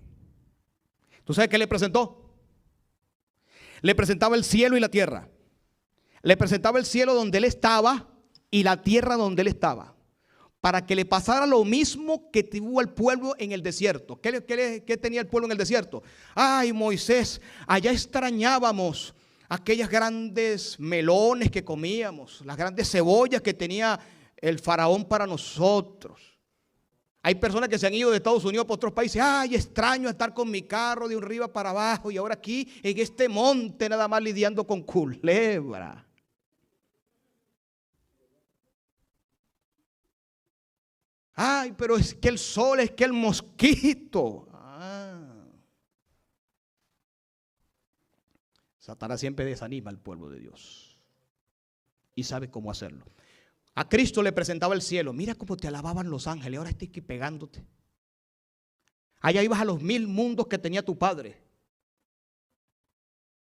¿Tú sabes qué le presentó? Le presentaba el cielo y la tierra. Le presentaba el cielo donde él estaba y la tierra donde él estaba, para que le pasara lo mismo que tuvo el pueblo en el desierto. ¿Qué tenía el pueblo en el desierto? Ay, Moisés, allá extrañábamos aquellas grandes melones que comíamos, las grandes cebollas que tenía el faraón para nosotros. Hay personas que se han ido de Estados Unidos para otros países. Ay, extraño estar con mi carro de un río para abajo y ahora aquí en este monte nada más lidiando con culebra. Ay, pero es que el sol, es que el mosquito. Satanás siempre desanima al pueblo de Dios y sabe cómo hacerlo. A Cristo le presentaba el cielo. Mira cómo te alababan los ángeles. Ahora estoy aquí pegándote. Allá ibas a los 1000 mundos que tenía tu padre.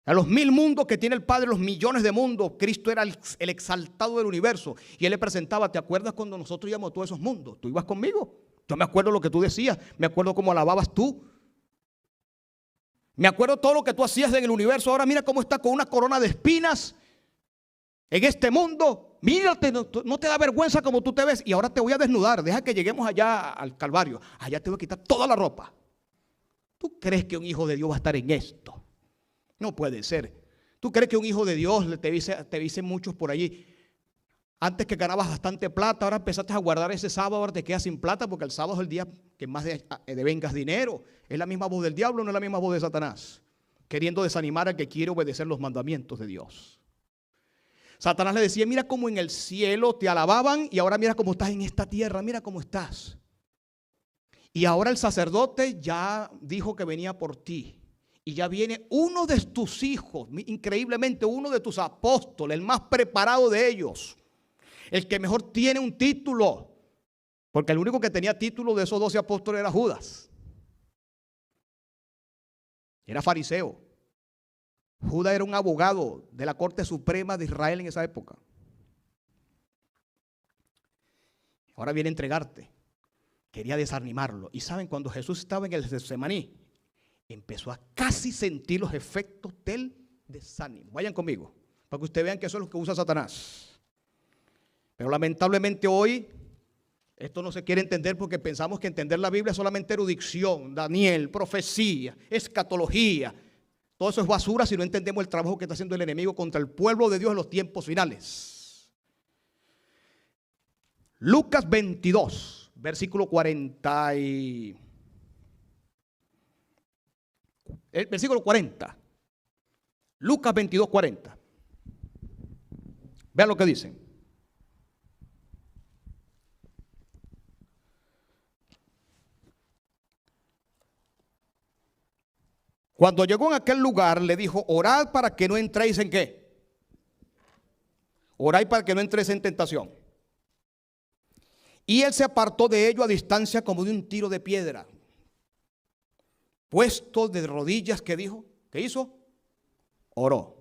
A los 1000 mundos que tiene el Padre, los millones de mundos. Cristo era el exaltado del universo. Y Él le presentaba: ¿te acuerdas cuando nosotros íbamos a todos esos mundos? ¿Tú ibas conmigo? Yo me acuerdo lo que tú decías. Me acuerdo cómo alababas tú. Me acuerdo todo lo que tú hacías en el universo. Ahora mira cómo está con una corona de espinas en este mundo. Mírate, no te da vergüenza como tú te ves. Y ahora te voy a desnudar. Deja que lleguemos allá al Calvario. Allá te voy a quitar toda la ropa. ¿Tú crees que un hijo de Dios va a estar en esto? No puede ser. ¿Tú crees que un hijo de Dios, te dicen muchos por allí, antes que ganabas bastante plata, ahora empezaste a guardar ese sábado, ahora te quedas sin plata porque el sábado es el día que más devengas dinero? ¿Es la misma voz del diablo o no es la misma voz de Satanás? Queriendo desanimar al que quiere obedecer los mandamientos de Dios. Satanás le decía: mira cómo en el cielo te alababan y ahora mira cómo estás en esta tierra, mira cómo estás. Y ahora el sacerdote ya dijo que venía por ti. Y ya viene uno de tus hijos, increíblemente uno de tus apóstoles, el más preparado de ellos, el que mejor tiene un título, porque el único que tenía título de esos 12 apóstoles era Judas. Era fariseo. Judas era un abogado de la Corte Suprema de Israel en esa época. Ahora viene a entregarte. Quería desanimarlo. Y saben, cuando Jesús estaba en el Getsemaní, empezó a casi sentir los efectos del desánimo. Vayan conmigo, para que ustedes vean que eso es lo que usa Satanás. Pero lamentablemente hoy esto no se quiere entender porque pensamos que entender la Biblia es solamente erudición, Daniel, profecía, escatología. Todo eso es basura si no entendemos el trabajo que está haciendo el enemigo contra el pueblo de Dios en los tiempos finales. Lucas 22, versículo 40 el versículo 40. Lucas 22, 40. Vean lo que dicen. Cuando llegó en aquel lugar, le dijo: orad para que no entréis en ¿qué? Orad para que no entréis en tentación. Y él se apartó de ello a distancia como de un tiro de piedra. Puesto de rodillas, ¿qué dijo? ¿Qué hizo? Oró.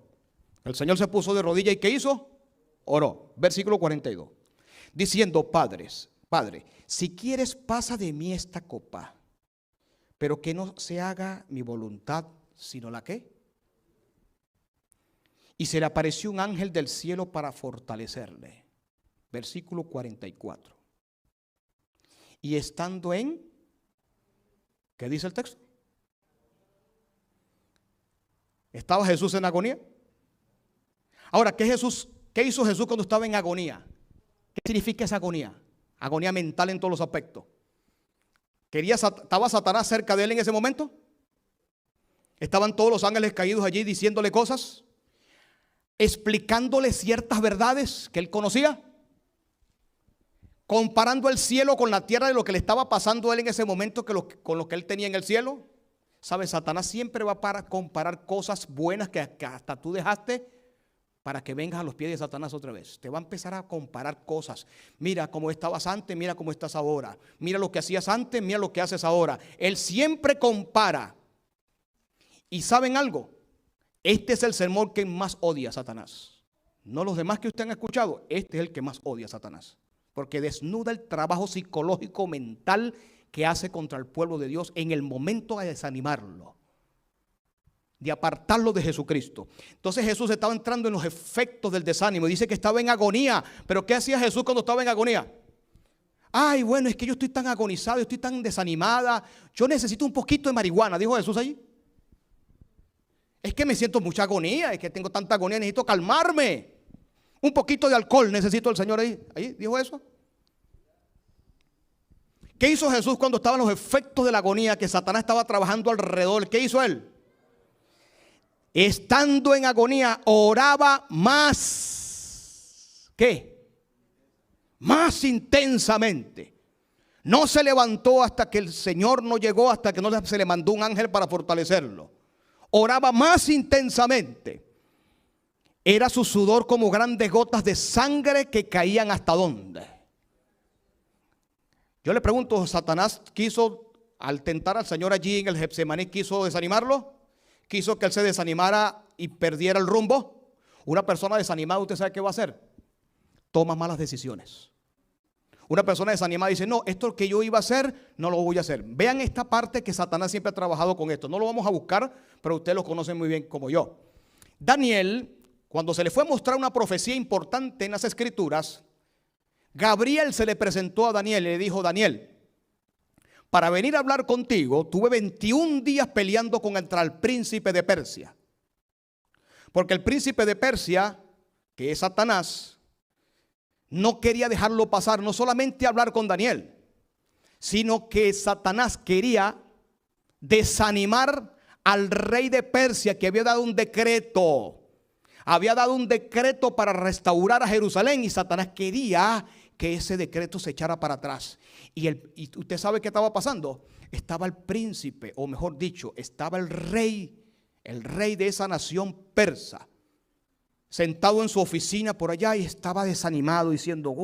El Señor se puso de rodillas y ¿qué hizo? Oró. Versículo 42. Diciendo: Padre, si quieres pasa de mí esta copa, pero que no se haga mi voluntad, sino la ¿qué? y se le apareció un ángel del cielo para fortalecerle. Versículo 44. Y estando en, ¿qué dice el texto? ¿Estaba Jesús en agonía? Ahora, ¿qué hizo Jesús cuando estaba en agonía? ¿Qué significa esa agonía? Agonía mental en todos los aspectos. ¿Estaba Satanás cerca de él en ese momento? ¿Estaban todos los ángeles caídos allí diciéndole cosas? ¿Explicándole ciertas verdades que él conocía? ¿Comparando el cielo con la tierra de lo que le estaba pasando a él en ese momento con lo que él tenía en el cielo? ¿Sabes? Satanás siempre va para comparar cosas buenas que hasta tú dejaste para que vengas a los pies de Satanás otra vez. Te va a empezar a comparar cosas. Mira cómo estabas antes, mira cómo estás ahora. Mira lo que hacías antes, mira lo que haces ahora. Él siempre compara. ¿Y saben algo? Este es el sermón que más odia a Satanás. No los demás que usted han escuchado. Este es el que más odia a Satanás. Porque desnuda el trabajo psicológico mental que hace contra el pueblo de Dios en el momento de desanimarlo, de apartarlo de Jesucristo. Entonces Jesús estaba entrando en los efectos del desánimo. Dice que estaba en agonía. ¿Pero qué hacía Jesús cuando estaba en agonía? Ay, bueno, es que yo estoy tan agonizado, yo estoy tan desanimada. Yo necesito un poquito de marihuana, dijo Jesús ahí. Es que me siento mucha agonía, es que tengo tanta agonía, necesito calmarme. Un poquito de alcohol necesito el Señor ahí. ¿Ahí dijo eso? ¿Qué hizo Jesús cuando estaban los efectos de la agonía que Satanás estaba trabajando alrededor? ¿Qué hizo él? Estando en agonía, oraba más. ¿Qué? Más intensamente. No se levantó hasta que el Señor no llegó, hasta que no se le mandó un ángel para fortalecerlo. Oraba más intensamente. Era su sudor como grandes gotas de sangre que caían hasta dónde. Yo le pregunto, ¿Satanás quiso, al tentar al Señor allí en el Getsemaní, quiso desanimarlo? ¿Quiso que él se desanimara y perdiera el rumbo? Una persona desanimada, ¿usted sabe qué va a hacer? Toma malas decisiones. Una persona desanimada dice, no, esto que yo iba a hacer, no lo voy a hacer. Vean esta parte que Satanás siempre ha trabajado con esto. No lo vamos a buscar, pero ustedes lo conocen muy bien como yo. Daniel, cuando se le fue a mostrar una profecía importante en las Escrituras, Gabriel se le presentó a Daniel y le dijo, Daniel, para venir a hablar contigo, tuve 21 días peleando contra el príncipe de Persia. Porque el príncipe de Persia, que es Satanás, no quería dejarlo pasar, no solamente hablar con Daniel, sino que Satanás quería desanimar al rey de Persia, que había dado un decreto. Había dado un decreto para restaurar a Jerusalén y Satanás quería que ese decreto se echara para atrás. Y usted sabe qué estaba pasando. Estaba el príncipe, o mejor dicho, estaba el rey de esa nación persa, sentado en su oficina por allá y estaba desanimado diciendo,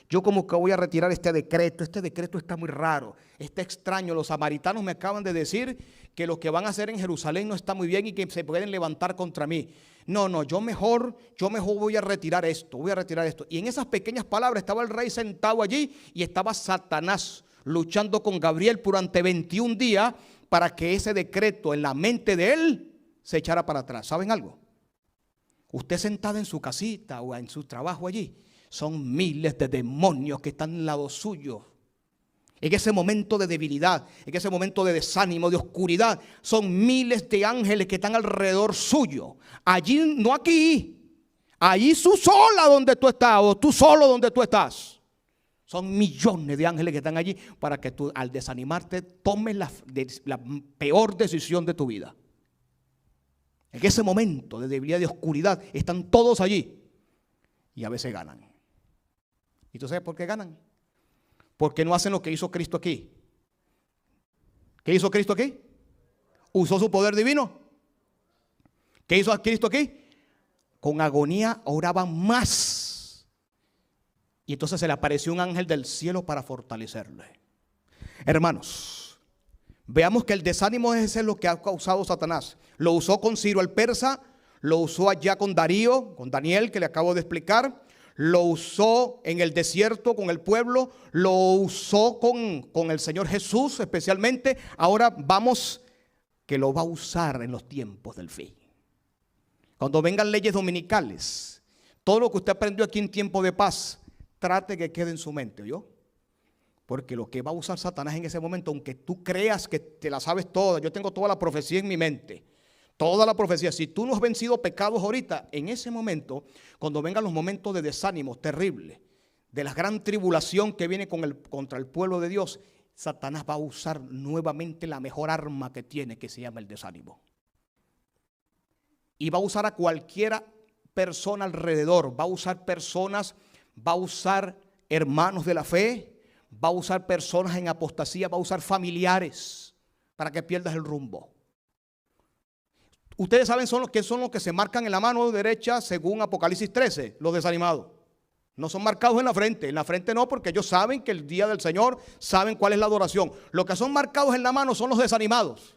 yo como que voy a retirar este decreto está muy raro, está extraño, los samaritanos me acaban de decir que lo que van a hacer en Jerusalén no está muy bien y que se pueden levantar contra mí. No, yo mejor voy a retirar esto, Y en esas pequeñas palabras estaba el rey sentado allí y estaba Satanás luchando con Gabriel durante 21 días para que ese decreto en la mente de él se echara para atrás. ¿Saben algo? Usted sentado en su casita o en su trabajo allí, son miles de demonios que están al lado suyo. En ese momento de debilidad, en ese momento de desánimo, de oscuridad, son miles de ángeles que están alrededor suyo. Allí, no aquí, allí tú sola donde tú estás o tú solo donde tú estás. Son millones de ángeles que están allí para que tú al desanimarte tomes la peor decisión de tu vida. En ese momento de debilidad, de oscuridad, están todos allí y a veces ganan. ¿Y tú sabes por qué ganan? Porque no hacen lo que hizo Cristo aquí. ¿Qué hizo Cristo aquí? Usó su poder divino. ¿Qué hizo Cristo aquí? Con agonía oraban más. Y entonces se le apareció un ángel del cielo para fortalecerle. Hermanos, veamos que el desánimo es lo que ha causado Satanás. Lo usó con Ciro el persa, lo usó allá con Darío, con Daniel que le acabo de explicar. Lo usó en el desierto con el pueblo, lo usó con el Señor Jesús especialmente. Ahora vamos que lo va a usar en los tiempos del fin. Cuando vengan leyes dominicales, todo lo que usted aprendió aquí en tiempo de paz, trate que quede en su mente, ¿oyó? Porque lo que va a usar Satanás en ese momento, aunque tú creas que te la sabes toda, yo tengo toda la profecía en mi mente, toda la profecía, si tú no has vencido pecados ahorita, en ese momento, cuando vengan los momentos de desánimo terrible, de la gran tribulación que viene contra el pueblo de Dios, Satanás va a usar nuevamente la mejor arma que tiene, que se llama el desánimo. Y va a usar a cualquiera persona alrededor, va a usar personas, va a usar hermanos de la fe, va a usar personas en apostasía, va a usar familiares para que pierdas el rumbo. Ustedes saben qué son los que se marcan en la mano derecha según Apocalipsis 13, los desanimados. No son marcados en la frente no, porque ellos saben que el día del Señor, saben cuál es la adoración. Los que son marcados en la mano son los desanimados.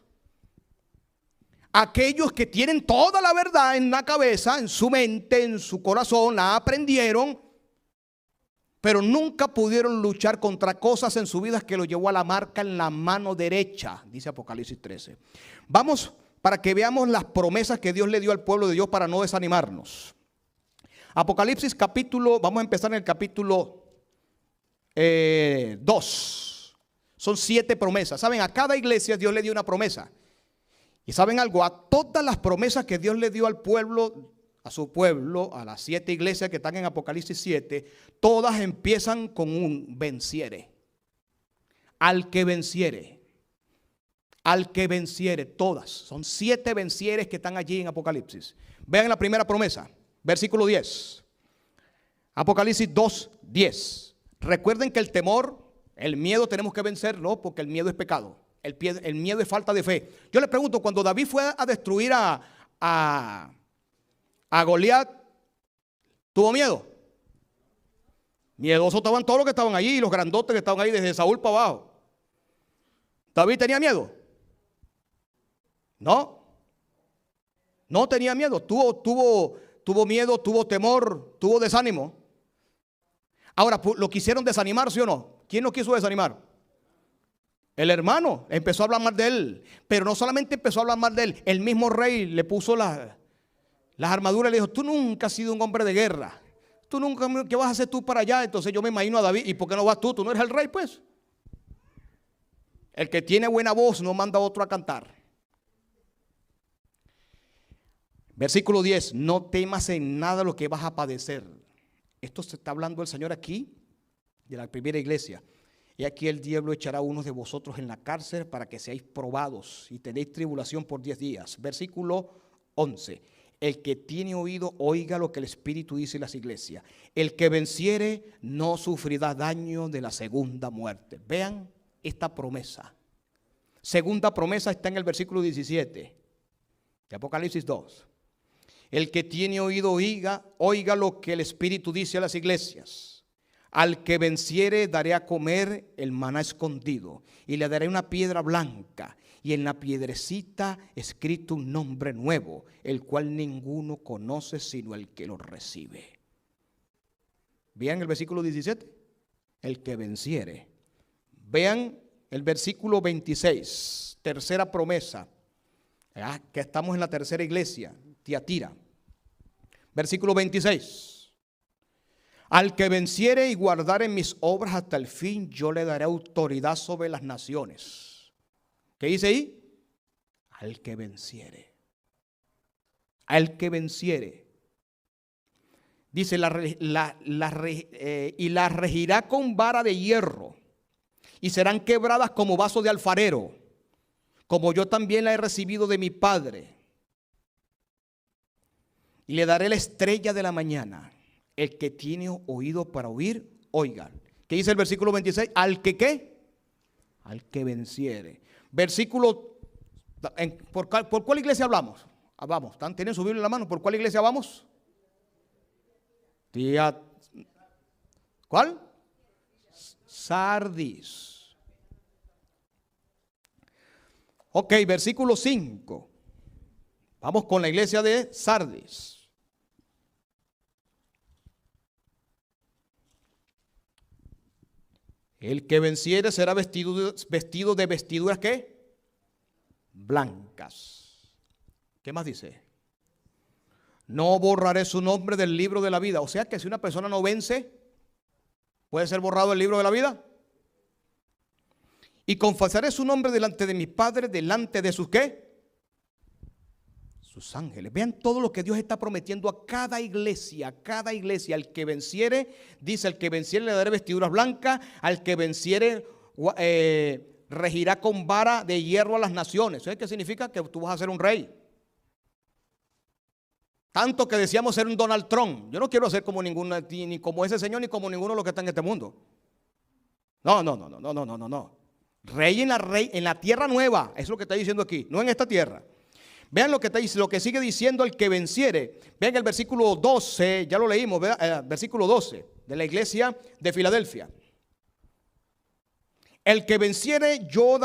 Aquellos que tienen toda la verdad en la cabeza, en su mente, en su corazón, la aprendieron, pero nunca pudieron luchar contra cosas en su vida que lo llevó a la marca en la mano derecha, dice Apocalipsis 13. Vamos para que veamos las promesas que Dios le dio al pueblo de Dios para no desanimarnos. Apocalipsis capítulo, vamos a empezar en el capítulo 2. Son 7 promesas. Saben, a cada iglesia Dios le dio una promesa. Y saben algo, a todas las promesas que Dios le dio al pueblo, a su pueblo, a las 7 iglesias que están en Apocalipsis 7, todas empiezan con un venciere. Al que venciere. Al que venciere, todas. Son 7 vencieres que están allí en Apocalipsis. Vean la primera promesa, versículo 10. Apocalipsis 2, 10. Recuerden que el temor, el miedo tenemos que vencerlo porque el miedo es pecado. El miedo es falta de fe. Yo le pregunto, cuando David fue a destruir a Goliat, ¿tuvo miedo? Miedosos estaban todos los que estaban allí, los grandotes que estaban ahí desde Saúl para abajo. ¿David tenía miedo? No. No tenía miedo. Tuvo miedo, tuvo temor, tuvo desánimo. Ahora, ¿lo quisieron desanimar, sí o no? ¿Quién lo quiso desanimar? El hermano empezó a hablar mal de él. Pero no solamente empezó a hablar mal de él, el mismo rey le puso las armaduras y le dijo: tú nunca has sido un hombre de guerra. Tú nunca, ¿qué vas a hacer tú para allá? Entonces yo me imagino a David: ¿y por qué no vas tú? ¿Tú no eres el rey, pues? El que tiene buena voz no manda a otro a cantar. Versículo 10: no temas en nada lo que vas a padecer. Esto se está hablando el Señor aquí de la primera iglesia. Y aquí el diablo echará a unos de vosotros en la cárcel para que seáis probados y tenéis tribulación por 10 días. Versículo 11. El que tiene oído, oiga lo que el Espíritu dice en las iglesias. El que venciere no sufrirá daño de la segunda muerte. Vean esta promesa. Segunda promesa está en el versículo 17 de Apocalipsis 2. El que tiene oído, oiga lo que el Espíritu dice a las iglesias. Al que venciere daré a comer el maná escondido y le daré una piedra blanca y en la piedrecita escrito un nombre nuevo, el cual ninguno conoce sino el que lo recibe. Vean el versículo 17, el que venciere. Vean el versículo 26, tercera promesa, que estamos en la tercera iglesia, Tiatira. Versículo 26. Al que venciere y guardare mis obras hasta el fin, yo le daré autoridad sobre las naciones. ¿Qué dice ahí? Al que venciere. Al que venciere. Dice, y las regirá con vara de hierro, y serán quebradas como vaso de alfarero, como yo también la he recibido de mi Padre. Y le daré la estrella de la mañana. El que tiene oído para oír, oiga. ¿Qué dice el versículo 26? Al que ¿qué? Al que venciere. Versículo, ¿por cuál iglesia hablamos? Vamos, ¿tienen su Biblia en la mano? ¿Por cuál iglesia vamos? ¿Cuál? Sardis. Ok, versículo 5. Vamos con la iglesia de Sardis. El que venciere será vestido de vestiduras ¿qué? Blancas. ¿Qué más dice? No borraré su nombre del libro de la vida. O sea que si una persona no vence, ¿puede ser borrado el libro de la vida? Y confesaré su nombre delante de mi Padre, delante de sus ¿qué? Sus ángeles. Vean todo lo que Dios está prometiendo a cada iglesia, a cada iglesia. Al que venciere, dice, al que venciere le daré vestiduras blancas, al que venciere regirá con vara de hierro a las naciones. ¿Sabes qué significa? Que tú vas a ser un rey. Tanto que decíamos ser un Donald Trump. Yo no quiero ser como ninguna, ni como ese señor, ni como ninguno de los que están en este mundo. No. Rey en la tierra nueva. Eso es lo que está diciendo aquí, no en esta tierra. Vean lo que sigue diciendo el que venciere. Vean el versículo 12, ya lo leímos, versículo 12 de la iglesia de Filadelfia. El que venciere yo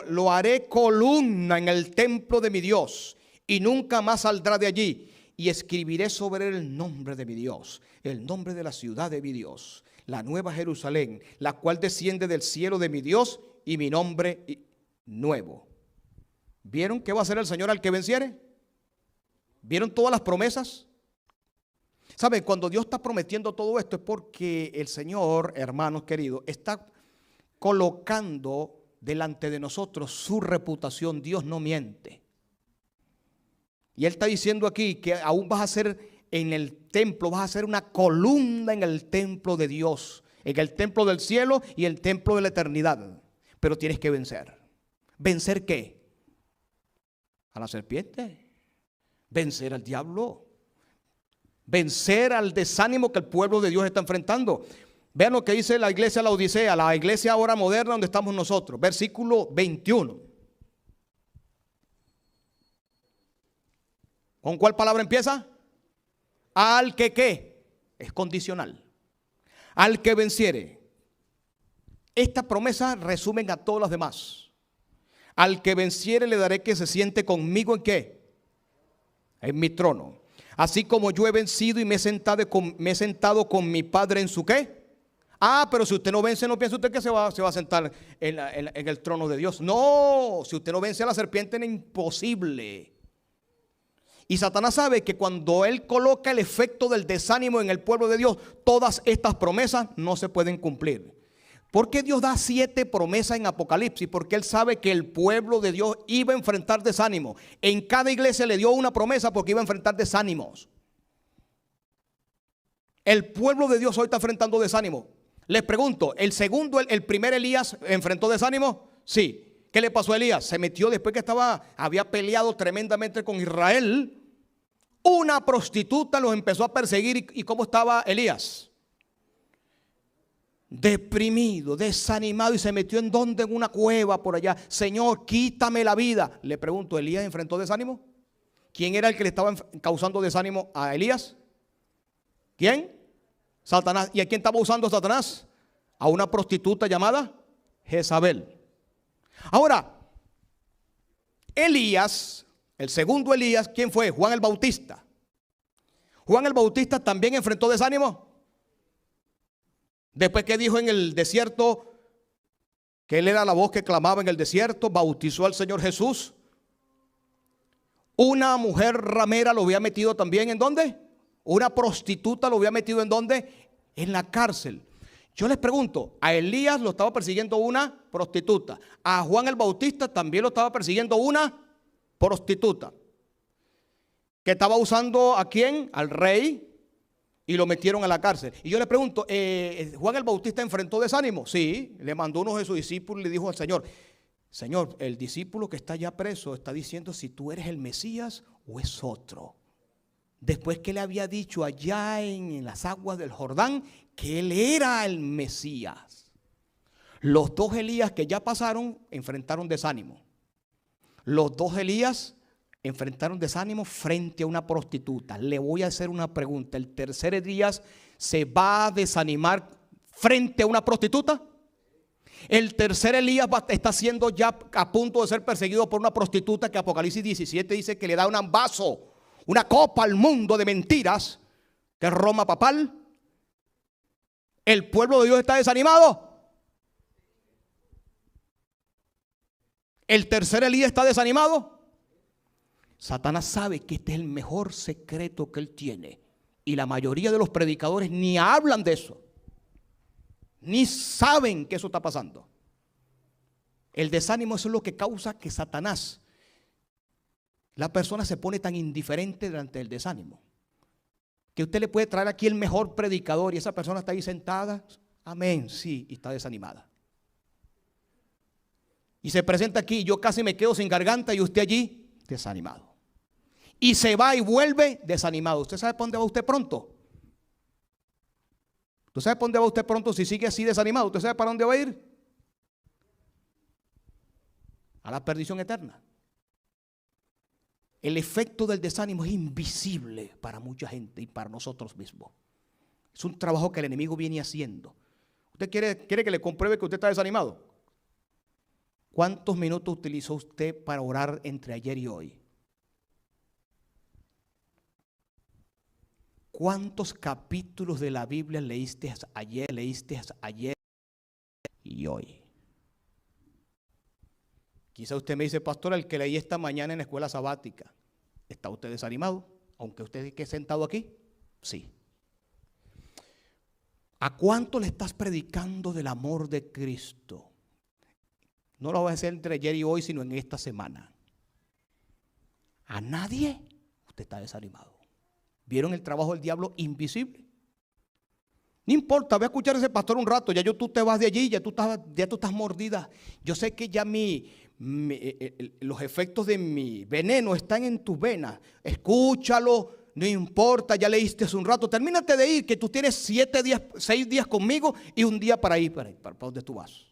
lo haré columna en el templo de mi Dios y nunca más saldrá de allí. Y escribiré sobre él el nombre de mi Dios, el nombre de la ciudad de mi Dios, la nueva Jerusalén, la cual desciende del cielo de mi Dios y mi nombre nuevo. ¿Vieron qué va a hacer el Señor al que venciere? ¿Vieron todas las promesas? ¿Saben? Cuando Dios está prometiendo todo esto es porque el Señor, hermanos queridos, está colocando delante de nosotros su reputación. Dios no miente. Y Él está diciendo aquí que aún vas a ser en el templo, vas a ser una columna en el templo de Dios, en el templo del cielo y el templo de la eternidad. Pero tienes que vencer. ¿Vencer qué? A la serpiente, vencer al diablo, vencer al desánimo que el pueblo de Dios está enfrentando. Vean lo que dice la iglesia de la Odisea, la iglesia ahora moderna donde estamos nosotros, versículo 21. ¿Con cuál palabra empieza? Al que ¿qué? Es condicional. Al que venciere. Esta promesa resumen a todos los demás. Al que venciere le daré que se siente conmigo ¿en qué? En mi trono. Así como yo he vencido y me he sentado con mi Padre en su ¿qué? Pero si usted no vence, no piensa usted que se va a sentar en el trono de Dios. No, si usted no vence a la serpiente es imposible. Y Satanás sabe que cuando él coloca el efecto del desánimo en el pueblo de Dios, todas estas promesas no se pueden cumplir. ¿Por qué Dios da 7 promesas en Apocalipsis? Porque Él sabe que el pueblo de Dios iba a enfrentar desánimo. En cada iglesia le dio una promesa porque iba a enfrentar desánimos. El pueblo de Dios hoy está enfrentando desánimo. Les pregunto, ¿el primer Elías enfrentó desánimo? Sí. ¿Qué le pasó a Elías? Se metió después que había peleado tremendamente con Israel. Una prostituta los empezó a perseguir. ¿Y cómo estaba Elías? Deprimido, desanimado, y se metió en donde, en una cueva por allá. Señor, quítame la vida. Le pregunto, ¿Elías enfrentó desánimo? ¿Quién era el que le estaba causando desánimo a Elías? ¿Quién? Satanás. ¿Y a quién estaba usando Satanás? A una prostituta llamada Jezabel. Ahora, Elías, el segundo Elías, ¿quién fue? Juan el Bautista. Juan el Bautista también enfrentó desánimo. Después que dijo en el desierto que él era la voz que clamaba en el desierto, bautizó al Señor Jesús. Una mujer ramera lo había metido también, ¿en dónde? Una prostituta lo había metido, ¿en dónde? En la cárcel. Yo les pregunto, a Elías lo estaba persiguiendo una prostituta. A Juan el Bautista también lo estaba persiguiendo una prostituta. ¿Que estaba usando a quién? Al rey. Y lo metieron a la cárcel. Y yo le pregunto, ¿Juan el Bautista enfrentó desánimo? Sí, le mandó uno de sus discípulos y le dijo al Señor, Señor, el discípulo que está ya preso está diciendo si tú eres el Mesías o es otro. Después que le había dicho allá en las aguas del Jordán que él era el Mesías. Los 2 Elías que ya pasaron enfrentaron desánimo. Los 2 Elías enfrentaron desánimo frente a una prostituta. Le voy a hacer una pregunta. ¿El tercer Elías se va a desanimar frente a una prostituta? El tercer Elías está siendo ya a punto de ser perseguido por una prostituta que Apocalipsis 17 dice que le da un vaso, una copa al mundo de mentiras, que es Roma papal. ¿El pueblo de Dios está desanimado? ¿El tercer Elías está desanimado? Satanás sabe que este es el mejor secreto que él tiene. Y la mayoría de los predicadores ni hablan de eso. Ni saben que eso está pasando. El desánimo, eso es lo que causa que Satanás, la persona se pone tan indiferente delante del desánimo. Que usted le puede traer aquí el mejor predicador y esa persona está ahí sentada, amén, sí, y está desanimada. Y se presenta aquí, yo casi me quedo sin garganta y usted allí desanimado. Y se va y vuelve desanimado. ¿Usted sabe para dónde va usted pronto? ¿Usted sabe para dónde va usted pronto si sigue así desanimado? ¿Usted sabe para dónde va a ir? A la perdición eterna. El efecto del desánimo es invisible para mucha gente y para nosotros mismos. Es un trabajo que el enemigo viene haciendo. ¿Usted quiere que le compruebe que usted está desanimado? ¿Cuántos minutos utilizó usted para orar entre ayer y hoy? ¿Cuántos capítulos de la Biblia leíste ayer y hoy? Quizá usted me dice, pastor, el que leí esta mañana en la escuela sabática. ¿Está usted desanimado? Aunque usted esté sentado aquí. Sí. ¿A cuánto le estás predicando del amor de Cristo? No lo voy a hacer entre ayer y hoy, sino en esta semana. ¿A nadie? Usted está desanimado. ¿Vieron el trabajo del diablo invisible? No importa, voy a escuchar a ese pastor un rato. Tú te vas de allí, ya tú estás mordida. Yo sé que ya los efectos de mi veneno están en tus venas. Escúchalo, no importa, ya leíste hace un rato. Termínate de ir, que tú tienes 6 días conmigo y un día para ir para donde tú vas.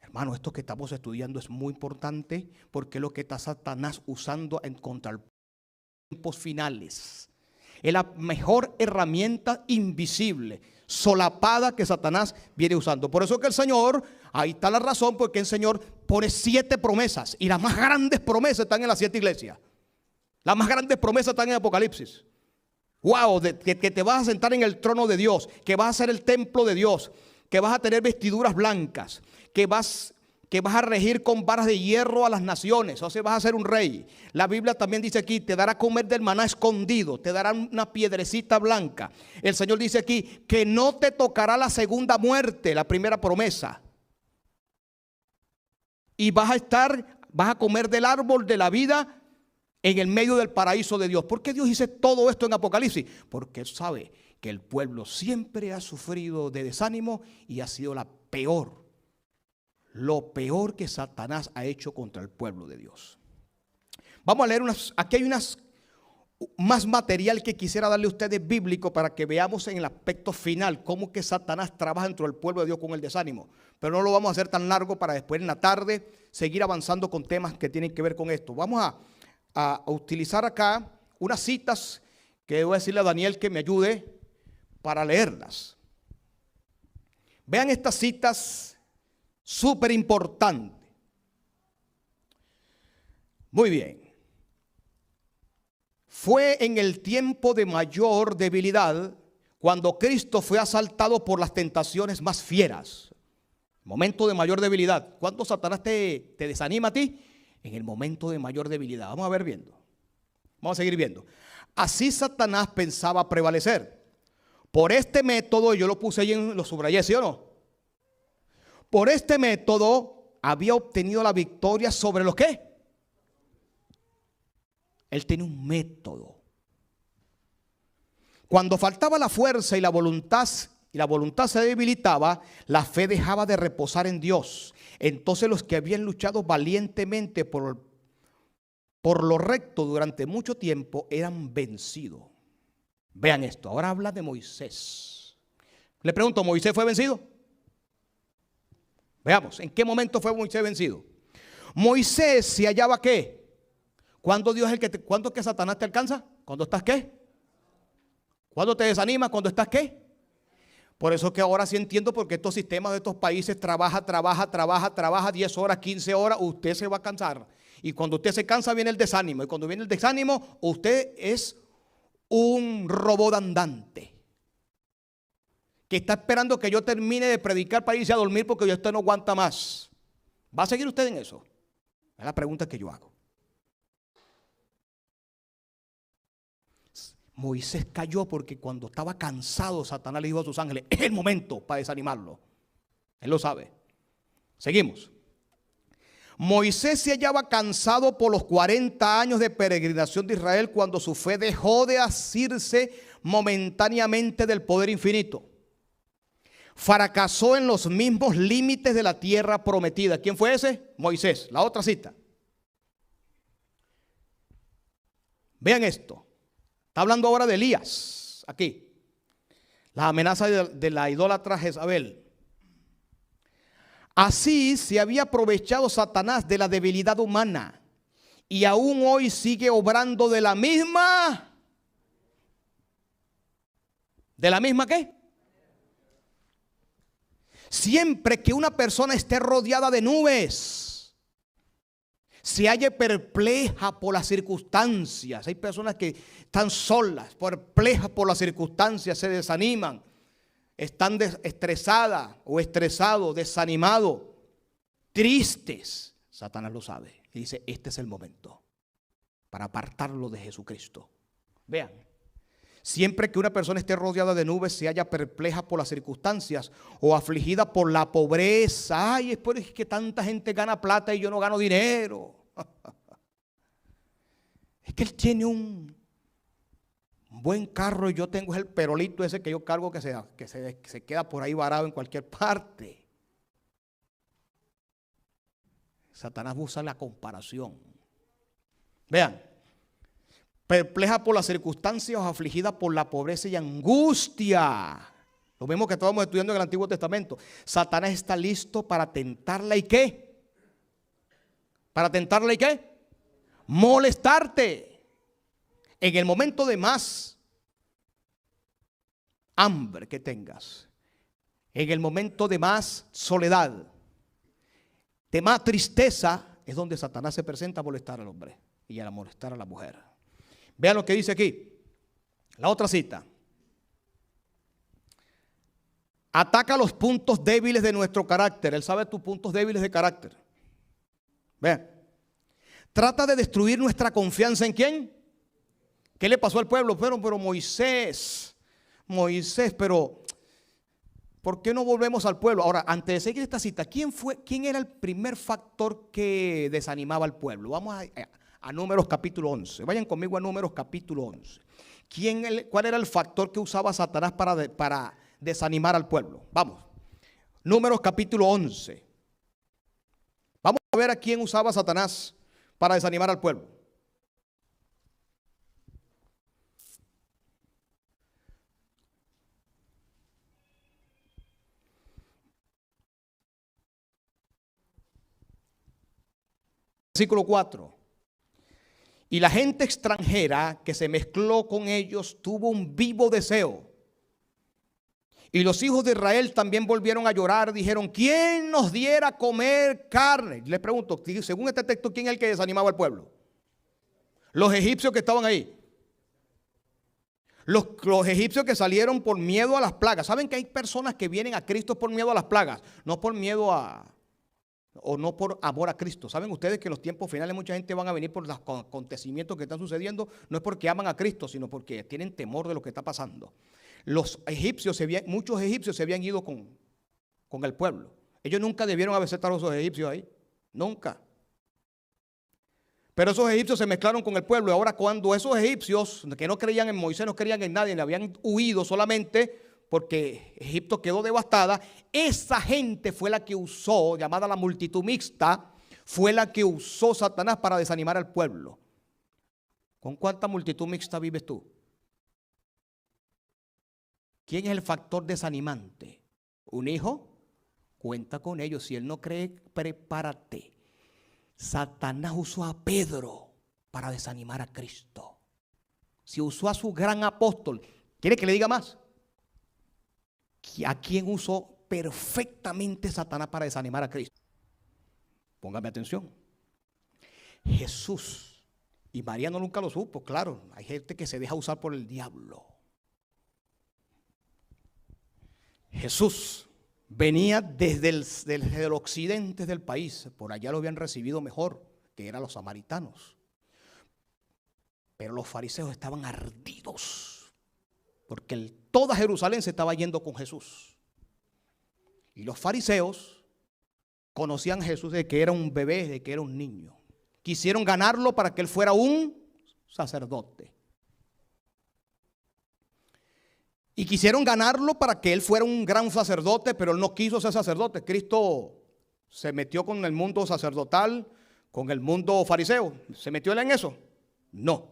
Hermano, esto que estamos estudiando es muy importante porque es lo que está Satanás usando en contra de los tiempos finales. Es la mejor herramienta invisible, solapada que Satanás viene usando. Por eso que el Señor, ahí está la razón, porque el Señor pone 7 promesas. Y las más grandes promesas están en las 7 iglesias. Las más grandes promesas están en Apocalipsis. Wow, que te vas a sentar en el trono de Dios, que vas a ser el templo de Dios, que vas a tener vestiduras blancas, que vas a regir con varas de hierro a las naciones, o sea, vas a ser un rey. La Biblia también dice aquí, te dará a comer del maná escondido, te dará una piedrecita blanca. El Señor dice aquí, que no te tocará la segunda muerte, la primera promesa. Y vas a comer del árbol de la vida en el medio del paraíso de Dios. ¿Por qué Dios dice todo esto en Apocalipsis? Porque Él sabe que el pueblo siempre ha sufrido de desánimo y ha sido lo peor que Satanás ha hecho contra el pueblo de Dios. Vamos a leer aquí hay más material que quisiera darle a ustedes bíblico para que veamos en el aspecto final cómo que Satanás trabaja dentro del pueblo de Dios con el desánimo. Pero no lo vamos a hacer tan largo para después en la tarde seguir avanzando con temas que tienen que ver con esto. Vamos a utilizar acá unas citas que voy a decirle a Daniel que me ayude para leerlas. Vean estas citas súper importante. Muy bien. Fue en el tiempo de mayor debilidad cuando Cristo fue asaltado por las tentaciones más fieras. Momento de mayor debilidad. ¿Cuándo Satanás te desanima a ti? En el momento de mayor debilidad. Vamos a ver viendo. Vamos a seguir viendo. Así Satanás pensaba prevalecer. Por este método, yo lo puse ahí, lo subrayé, ¿sí o no? Por este método había obtenido la victoria sobre los ¿qué? Él tenía un método. Cuando faltaba la fuerza y la voluntad se debilitaba, la fe dejaba de reposar en Dios. Entonces los que habían luchado valientemente por lo recto durante mucho tiempo eran vencidos. Vean esto, ahora habla de Moisés. Le pregunto, ¿Moisés fue vencido? Veamos, ¿en qué momento fue Moisés vencido? Moisés se hallaba ¿qué? ¿Cuándo ¿cuándo que Satanás te alcanza? ¿Cuándo estás qué? ¿Cuándo te desanima? ¿Cuándo estás qué? Por eso que ahora sí entiendo por qué estos sistemas de estos países trabaja 10 horas, 15 horas, usted se va a cansar. Y cuando usted se cansa viene el desánimo. Y cuando viene el desánimo, usted es un robot andante. Que está esperando que yo termine de predicar para irse a dormir porque usted no aguanta más. ¿Va a seguir usted en eso? Es la pregunta que yo hago. Moisés cayó porque cuando estaba cansado, Satanás le dijo a sus ángeles: es el momento para desanimarlo. Él lo sabe. Seguimos. Moisés se hallaba cansado por los 40 años de peregrinación de Israel cuando su fe dejó de asirse momentáneamente del poder infinito. Fracasó en los mismos límites de la tierra prometida. ¿Quién fue ese? Moisés. La otra cita. Vean esto. Está hablando ahora de Elías. Aquí. La amenaza de la idólatra Jezabel. Así se había aprovechado Satanás de la debilidad humana. Y aún hoy sigue obrando de la misma. ¿De la misma qué? Siempre que una persona esté rodeada de nubes, se halle perpleja por las circunstancias. Hay personas que están solas, perplejas por las circunstancias, se desaniman, están estresadas o estresados, desanimados, tristes. Satanás lo sabe y dice: este es el momento para apartarlo de Jesucristo. Vean. Siempre que una persona esté rodeada de nubes, se halla perpleja por las circunstancias o afligida por la pobreza. Ay, es que tanta gente gana plata y yo no gano dinero. Es que él tiene un buen carro y yo tengo el perolito ese que yo cargo que se queda por ahí varado en cualquier parte. Satanás usa la comparación. Vean. Perpleja por las circunstancias o afligida por la pobreza y angustia. Lo mismo que estábamos estudiando en el Antiguo Testamento. Satanás está listo para tentarla y ¿qué? Para tentarla y ¿qué? Molestarte. En el momento de más hambre que tengas, en el momento de más soledad, de más tristeza, es donde Satanás se presenta a molestar al hombre y a molestar a la mujer. Vean lo que dice aquí. La otra cita. Ataca los puntos débiles de nuestro carácter. Él sabe tus puntos débiles de carácter. Vean. Trata de destruir nuestra confianza en ¿quién? ¿Qué le pasó al pueblo? Pero Moisés, pero ¿por qué no volvemos al pueblo? Ahora, antes de seguir esta cita, ¿quién era el primer factor que desanimaba al pueblo? Vamos a Números capítulo 11. Vayan conmigo a Números capítulo 11. ¿Cuál era el factor que usaba Satanás para desanimar al pueblo? Vamos. Números capítulo 11. Vamos a ver a quién usaba Satanás para desanimar al pueblo. Versículo 4. Y la gente extranjera que se mezcló con ellos tuvo un vivo deseo. Y los hijos de Israel también volvieron a llorar. Dijeron: ¿quién nos diera a comer carne? Les pregunto, según este texto, ¿quién es el que desanimaba al pueblo? Los egipcios que estaban ahí. Los egipcios que salieron por miedo a las plagas. ¿Saben que hay personas que vienen a Cristo por miedo a las plagas? No por miedo o no por amor a Cristo. ¿Saben ustedes que en los tiempos finales mucha gente van a venir por los acontecimientos que están sucediendo? No es porque aman a Cristo, sino porque tienen temor de lo que está pasando. Los egipcios, muchos egipcios se habían ido con el pueblo. Ellos nunca debieron haber aceptado a esos egipcios ahí. Nunca. Pero esos egipcios se mezclaron con el pueblo. Y ahora cuando esos egipcios que no creían en Moisés, no creían en nadie, le habían huido solamente porque Egipto quedó devastada, esa gente fue la que usó, llamada la multitud mixta, fue la que usó Satanás para desanimar al pueblo. ¿Con cuánta multitud mixta vives tú? ¿Quién es el factor desanimante? ¿Un hijo? Cuenta con ellos. Si él no cree, prepárate. Satanás usó a Pedro para desanimar a Cristo. Si usó a su gran apóstol, ¿quiere que le diga más? ¿A quién usó perfectamente Satanás para desanimar a Cristo? Póngame atención. Jesús. Y María nunca lo supo, claro. Hay gente que se deja usar por el diablo. Jesús venía desde el occidente del país. Por allá lo habían recibido mejor, que eran los samaritanos. Pero los fariseos estaban ardidos porque toda Jerusalén se estaba yendo con Jesús. Y los fariseos conocían a Jesús de que era un bebé, de que era un niño. Quisieron ganarlo para que él fuera un sacerdote. Y quisieron ganarlo para que él fuera un gran sacerdote, pero él no quiso ser sacerdote. Cristo se metió con el mundo sacerdotal, con el mundo fariseo. ¿Se metió él en eso? No.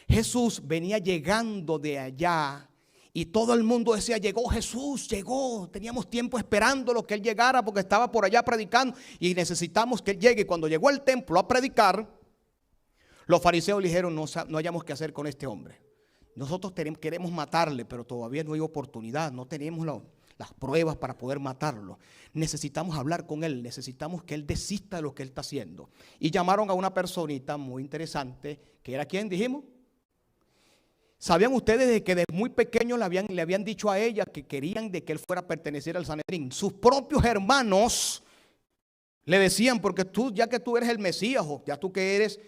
Jesús venía llegando de allá y todo el mundo decía, llegó Jesús, llegó. Teníamos tiempo esperándolo que él llegara porque estaba por allá predicando y necesitamos que él llegue. Y cuando llegó al templo a predicar, los fariseos le dijeron, no hayamos que hacer con este hombre. Nosotros queremos matarle, pero todavía no hay oportunidad, no tenemos las pruebas para poder matarlo. Necesitamos hablar con él, necesitamos que él desista de lo que él está haciendo. Y llamaron a una personita muy interesante, que era ¿quién dijimos? ¿Sabían ustedes de que desde muy pequeño le habían dicho a ella que querían de que él fuera a pertenecer al Sanedrín? Sus propios hermanos le decían, porque ya que tú eres el Mesías, o ya tú que eres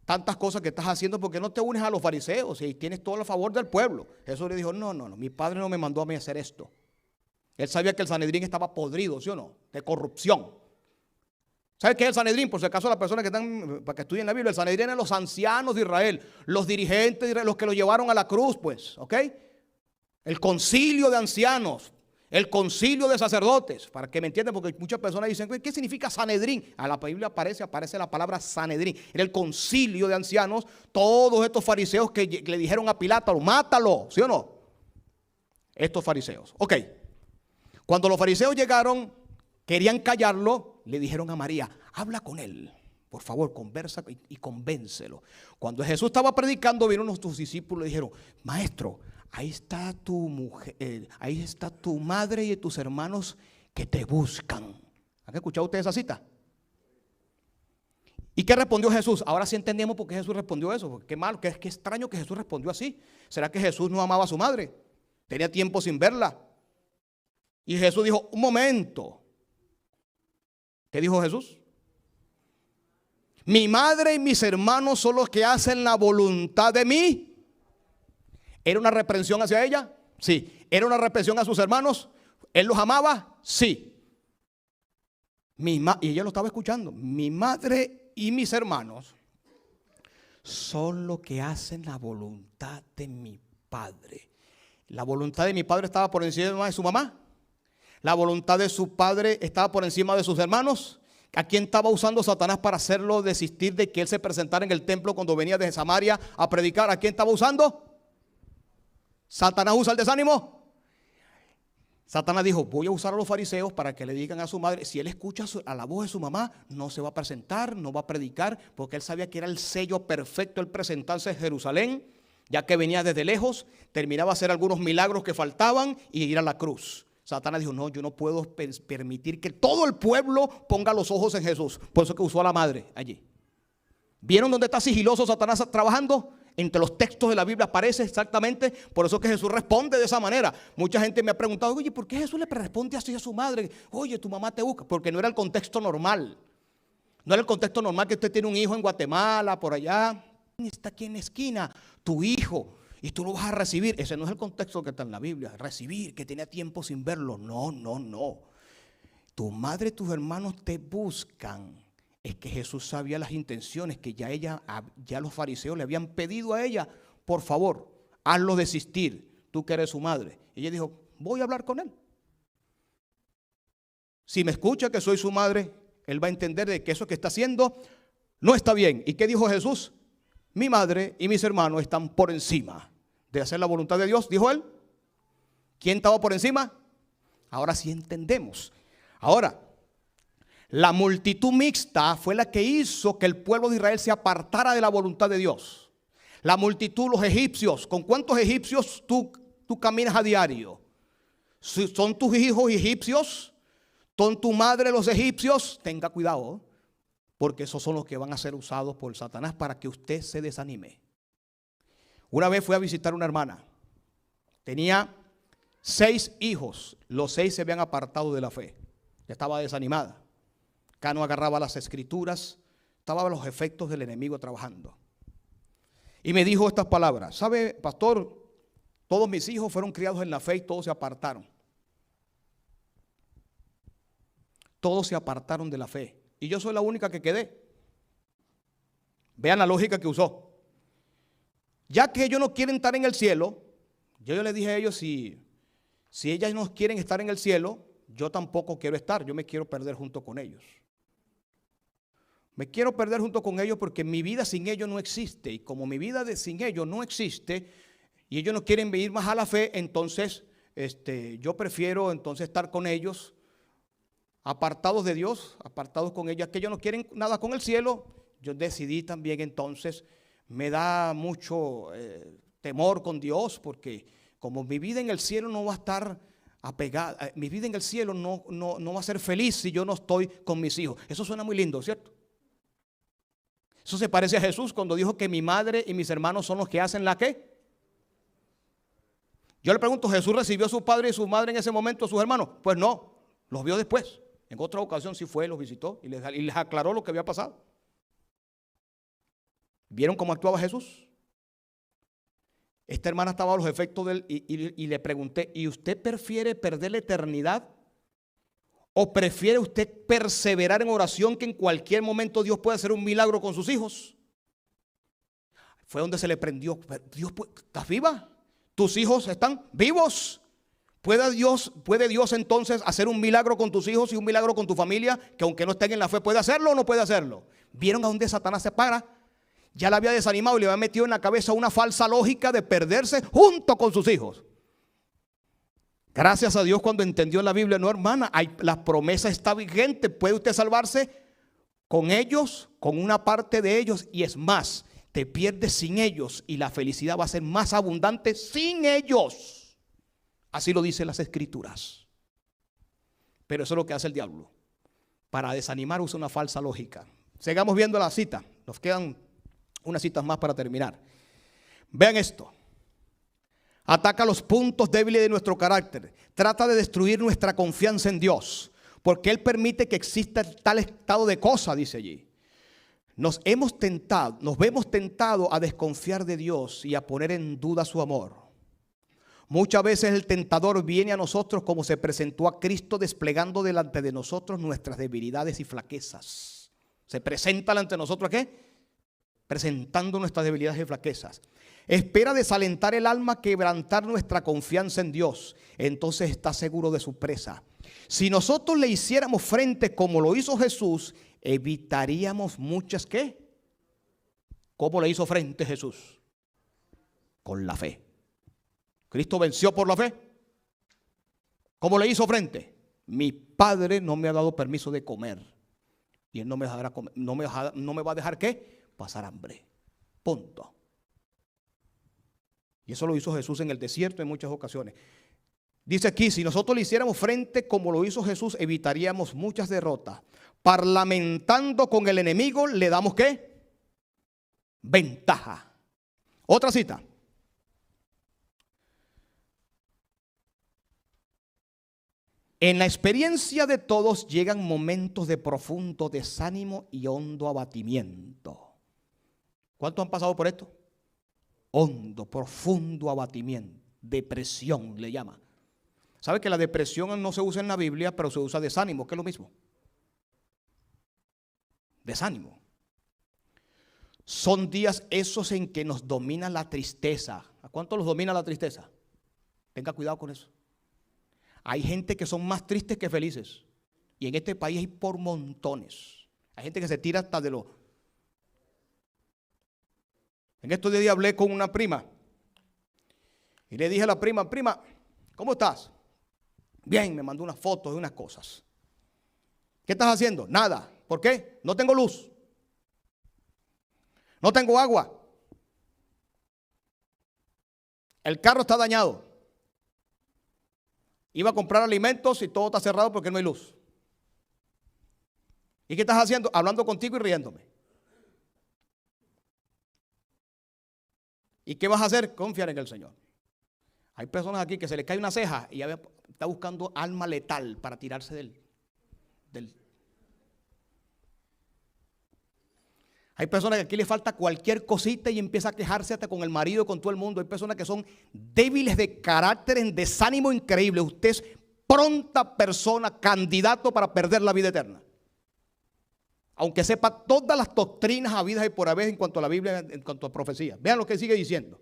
tantas cosas que estás haciendo, ¿por qué no te unes a los fariseos y tienes todo el favor del pueblo? Jesús le dijo, no, mi padre no me mandó a mí a hacer esto. Él sabía que el Sanedrín estaba podrido, ¿sí o no? De corrupción. ¿Sabe qué es el Sanedrín? Por si acaso las personas que están, para que estudien la Biblia, el Sanedrín eran los ancianos de Israel, los dirigentes de Israel, los que lo llevaron a la cruz, pues, ¿ok? El concilio de ancianos, el concilio de sacerdotes, para que me entiendan, porque muchas personas dicen, ¿qué significa Sanedrín? A la Biblia aparece la palabra Sanedrín. Era el concilio de ancianos, todos estos fariseos que le dijeron a Pilato, mátalo, ¿sí o no? Estos fariseos, ok. Cuando los fariseos llegaron, querían callarlo, le dijeron a María, habla con él, por favor, conversa y convéncelo. Cuando Jesús estaba predicando, vieron a sus discípulos y dijeron, maestro, ahí está tu mujer, ahí está tu madre y tus hermanos que te buscan. ¿Han escuchado ustedes esa cita? ¿Y qué respondió Jesús? Ahora sí entendemos por qué Jesús respondió eso. Qué malo, qué extraño que Jesús respondió así. ¿Será que Jesús no amaba a su madre? Tenía tiempo sin verla. Y Jesús dijo, un momento. ¿Qué dijo Jesús? Mi madre y mis hermanos son los que hacen la voluntad de mí. ¿Era una reprensión hacia ella? Sí. ¿Era una reprensión a sus hermanos? ¿Él los amaba? Sí. Y ella lo estaba escuchando. Mi madre y mis hermanos son los que hacen la voluntad de mi padre. ¿La voluntad de mi padre estaba por encima de su mamá? ¿La voluntad de su padre estaba por encima de sus hermanos? ¿A quién estaba usando Satanás para hacerlo desistir de que él se presentara en el templo cuando venía de Samaria a predicar? ¿A quién estaba usando? ¿Satanás usa el desánimo? Satanás dijo, voy a usar a los fariseos para que le digan a su madre, si él escucha a la voz de su mamá, no se va a presentar, no va a predicar, porque él sabía que era el sello perfecto el presentarse en Jerusalén, ya que venía desde lejos, terminaba a hacer algunos milagros que faltaban y ir a la cruz. Satanás dijo, no, yo no puedo permitir que todo el pueblo ponga los ojos en Jesús. Por eso que usó a la madre allí. ¿Vieron dónde está sigiloso Satanás trabajando? Entre los textos de la Biblia aparece exactamente. Por eso que Jesús responde de esa manera. Mucha gente me ha preguntado, oye, ¿por qué Jesús le responde así a su madre? Oye, tu mamá te busca. Porque no era el contexto normal. No era el contexto normal que usted tiene un hijo en Guatemala, por allá. Está aquí en la esquina, tu hijo. Y tú lo vas a recibir. Ese no es el contexto que está en la Biblia. Recibir, que tenía tiempo sin verlo. No. Tu madre y tus hermanos te buscan. Es que Jesús sabía las intenciones que ya los fariseos le habían pedido a ella. Por favor, hazlo desistir. Tú que eres su madre. Y ella dijo, voy a hablar con él. Si me escucha que soy su madre, él va a entender de que eso que está haciendo no está bien. ¿Y qué dijo Jesús? Mi madre y mis hermanos están por encima de hacer la voluntad de Dios, dijo él. ¿Quién estaba por encima? Ahora sí entendemos. Ahora, la multitud mixta fue la que hizo que el pueblo de Israel se apartara de la voluntad de Dios. La multitud, los egipcios. ¿Con cuántos egipcios tú caminas a diario? ¿Son tus hijos egipcios? ¿Son tu madre los egipcios? Tenga cuidado, porque esos son los que van a ser usados por Satanás para que usted se desanime. Una vez fui a visitar una hermana. Tenía 6 hijos. Los 6 se habían apartado de la fe. Ya estaba desanimada. Acá no agarraba las escrituras. Estaban los efectos del enemigo trabajando. Y me dijo estas palabras: ¿sabe, pastor? Todos mis hijos fueron criados en la fe y todos se apartaron. Todos se apartaron de la fe. Y yo soy la única que quedé. Vean la lógica que usó. Ya que ellos no quieren estar en el cielo, yo les dije a ellos, si ellas no quieren estar en el cielo, yo tampoco quiero estar. Yo me quiero perder junto con ellos. Me quiero perder junto con ellos porque mi vida sin ellos no existe. Y como mi vida sin ellos no existe y ellos no quieren venir más a la fe, entonces yo prefiero entonces estar con ellos, apartados de Dios, apartados con ellos. Que ellos no quieren nada con el cielo. Yo decidí también entonces, me da mucho temor con Dios, porque como mi vida en el cielo no va a estar apegada, mi vida en el cielo no va a ser feliz si yo no estoy con mis hijos. Eso suena muy lindo, ¿cierto? Eso se parece a Jesús cuando dijo que mi madre y mis hermanos son los que hacen la ¿qué? Yo le pregunto, ¿Jesús recibió a su padre y su madre en ese momento, a sus hermanos? Pues no, los vio después. En otra ocasión sí fue, los visitó y les aclaró lo que había pasado. ¿Vieron cómo actuaba Jesús? Esta hermana estaba a los efectos de él y le pregunté, ¿y usted prefiere perder la eternidad? ¿O prefiere usted perseverar en oración, que en cualquier momento Dios puede hacer un milagro con sus hijos? Fue donde se le prendió. Dios, ¿estás viva? ¿Tus hijos están vivos? ¿Puede Dios entonces hacer un milagro con tus hijos y un milagro con tu familia, que aunque no estén en la fe, puede hacerlo o no puede hacerlo? ¿Vieron a dónde Satanás se para? Ya la había desanimado y le había metido en la cabeza una falsa lógica de perderse junto con sus hijos. Gracias a Dios, cuando entendió la Biblia, no, hermana, la promesa está vigente. Puede usted salvarse con ellos, con una parte de ellos, y es más, te pierdes sin ellos y la felicidad va a ser más abundante sin ellos. Así lo dicen las escrituras. Pero eso es lo que hace el diablo. Para desanimar usa una falsa lógica. Sigamos viendo la cita. Nos quedan unas citas más para terminar. Vean esto. Ataca los puntos débiles de nuestro carácter. Trata de destruir nuestra confianza en Dios, porque Él permite que exista tal estado de cosas, dice allí. Nos vemos tentados a desconfiar de Dios y a poner en duda su amor. Muchas veces el tentador viene a nosotros como se presentó a Cristo, desplegando delante de nosotros nuestras debilidades y flaquezas. Se presenta delante de nosotros, ¿qué? Presentando nuestras debilidades y flaquezas. Espera desalentar el alma, quebrantar nuestra confianza en Dios. Entonces está seguro de su presa. Si nosotros le hiciéramos frente como lo hizo Jesús, evitaríamos muchas ¿qué? ¿Cómo le hizo frente Jesús? Con la fe. Cristo venció por la fe. ¿Cómo le hizo frente? Mi Padre no me ha dado permiso de comer y Él no me dejará comer, no me va a dejar ¿qué? Pasar hambre. Punto. Y eso lo hizo Jesús en el desierto en muchas ocasiones. Dice aquí, si nosotros le hiciéramos frente como lo hizo Jesús, evitaríamos muchas derrotas. Parlamentando con el enemigo, le damos ¿qué? Ventaja. Otra cita. En la experiencia de todos llegan momentos de profundo desánimo y hondo abatimiento. ¿Cuántos han pasado por esto? Hondo, profundo abatimiento, depresión le llama. ¿Sabe que la depresión no se usa en la Biblia, pero se usa desánimo, que es lo mismo? Desánimo. Son días esos en que nos domina la tristeza. ¿A cuánto los domina la tristeza? Tenga cuidado con eso. Hay gente que son más tristes que felices. Y en este país hay por montones. Hay gente que se tira hasta de lo... En estos días hablé con una prima. Y le dije a la prima, ¿cómo estás? Bien, me mandó unas fotos de unas cosas. ¿Qué estás haciendo? Nada. ¿Por qué? No tengo luz. No tengo agua. El carro está dañado. Iba a comprar alimentos y todo está cerrado porque no hay luz. ¿Y qué estás haciendo? Hablando contigo y riéndome. ¿Y qué vas a hacer? Confiar en el Señor. Hay personas aquí que se les cae una ceja y ya está buscando alma letal para tirarse del. Hay personas que aquí le falta cualquier cosita y empieza a quejarse hasta con el marido, con todo el mundo. Hay personas que son débiles de carácter, en desánimo increíble. Usted es pronta persona, candidato para perder la vida eterna. Aunque sepa todas las doctrinas habidas y por haber en cuanto a la Biblia, en cuanto a profecía. Vean lo que sigue diciendo.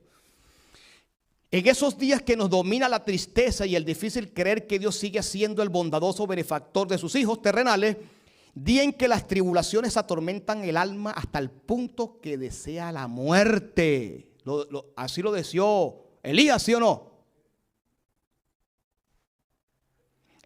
En esos días que nos domina la tristeza y el difícil creer que Dios sigue siendo el bondadoso benefactor de sus hijos terrenales, día en que las tribulaciones atormentan el alma hasta el punto que desea la muerte. Así lo deseó Elías, ¿sí o no?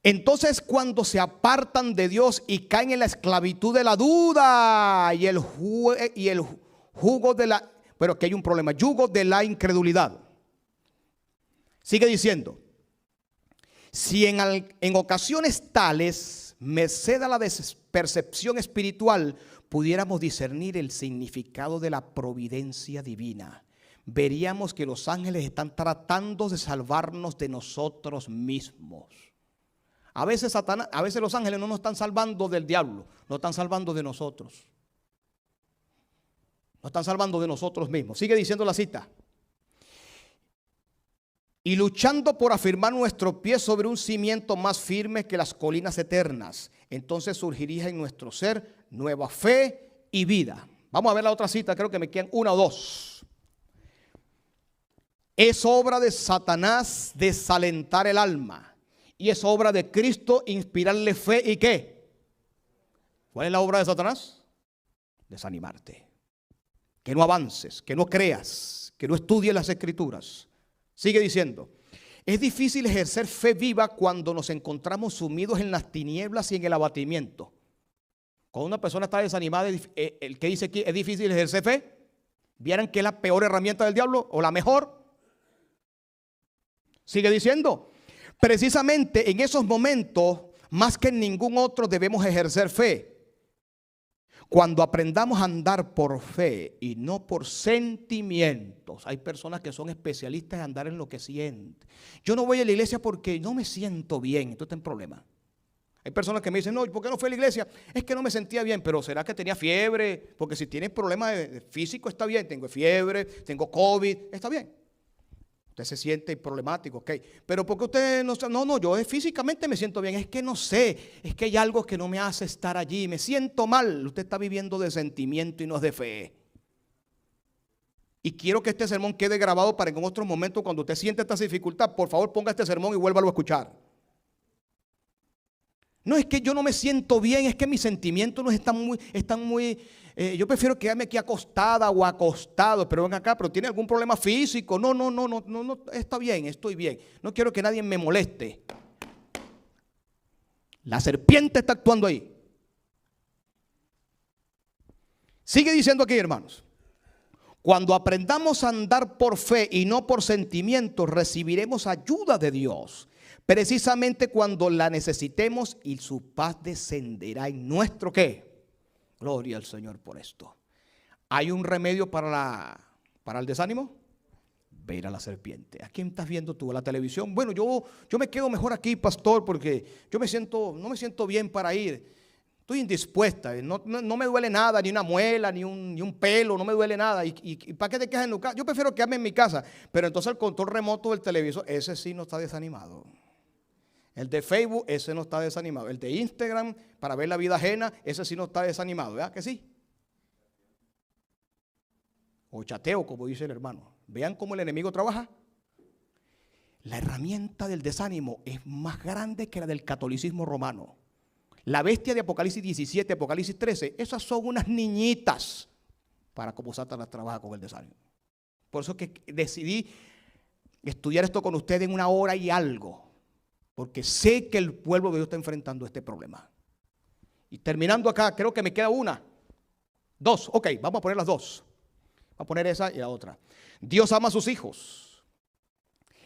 Entonces, cuando se apartan de Dios y caen en la esclavitud de la duda y el jugo de la, pero que hay un problema, yugo de la incredulidad. Sigue diciendo, si en ocasiones tales, merced a la percepción espiritual, pudiéramos discernir el significado de la providencia divina, veríamos que los ángeles están tratando de salvarnos de nosotros mismos. A veces los ángeles no nos están salvando del diablo, nos están salvando de nosotros. Nos están salvando de nosotros mismos. Sigue diciendo la cita. Y luchando por afirmar nuestro pie sobre un cimiento más firme que las colinas eternas. Entonces surgiría en nuestro ser nueva fe y vida. Vamos a ver la otra cita, creo que me quedan una o dos. Es obra de Satanás desalentar el alma. Y es obra de Cristo inspirarle fe y ¿qué? ¿Cuál es la obra de Satanás? Desanimarte. Que no avances, que no creas, que no estudies las escrituras. Sigue diciendo, es difícil ejercer fe viva cuando nos encontramos sumidos en las tinieblas y en el abatimiento. Cuando una persona está desanimada, el que dice aquí es difícil ejercer fe, ¿vieran que es la peor herramienta del diablo o la mejor? Sigue diciendo, precisamente en esos momentos, más que en ningún otro, debemos ejercer fe. Cuando aprendamos a andar por fe y no por sentimientos. Hay personas que son especialistas en andar en lo que sienten. Yo no voy a la iglesia porque no me siento bien. Entonces está en problema. Hay personas que me dicen, no, ¿por qué no fui a la iglesia? Es que no me sentía bien, pero ¿será que tenía fiebre? Porque si tienes problemas de físico está bien. Tengo fiebre, tengo COVID, está bien. Usted se siente problemático, ok. Pero porque usted no, yo físicamente me siento bien. Es que no sé, es que hay algo que no me hace estar allí. Me siento mal. Usted está viviendo de sentimiento y no de fe. Y quiero que este sermón quede grabado para que en otros momentos, cuando usted siente esta dificultad, por favor ponga este sermón y vuélvalo a escuchar. No es que yo no me siento bien, es que mis sentimientos no están muy yo prefiero quedarme aquí acostada o acostado, pero ven acá, pero tiene algún problema físico. No, está bien, estoy bien. No quiero que nadie me moleste. La serpiente está actuando ahí. Sigue diciendo aquí, hermanos. Cuando aprendamos a andar por fe y no por sentimientos, recibiremos ayuda de Dios. Precisamente cuando la necesitemos y su paz descenderá en nuestro ¿qué? Gloria al Señor por esto. ¿Hay un remedio para el desánimo? Ver a la serpiente. ¿A quién estás viendo tú? ¿A la televisión? Bueno, yo me quedo mejor aquí, pastor, porque no me siento bien para ir. Estoy indispuesta. No me duele nada, ni una muela, ni un pelo, no me duele nada. ¿Y para qué te quedas en tu casa? Yo prefiero quedarme en mi casa. Pero entonces el control remoto del televisor, ese sí no está desanimado. El de Facebook, ese no está desanimado. El de Instagram, para ver la vida ajena, ese sí no está desanimado. ¿Verdad que sí? O chateo, como dice el hermano. Vean cómo el enemigo trabaja. La herramienta del desánimo es más grande que la del catolicismo romano. La bestia de Apocalipsis 17, Apocalipsis 13, esas son unas niñitas para cómo Satanás trabaja con el desánimo. Por eso es que decidí estudiar esto con ustedes en una hora y algo. Porque sé que el pueblo de Dios está enfrentando este problema. Y terminando acá, creo que me queda dos. Ok, vamos a poner las dos. Vamos a poner esa y la otra. Dios ama a sus hijos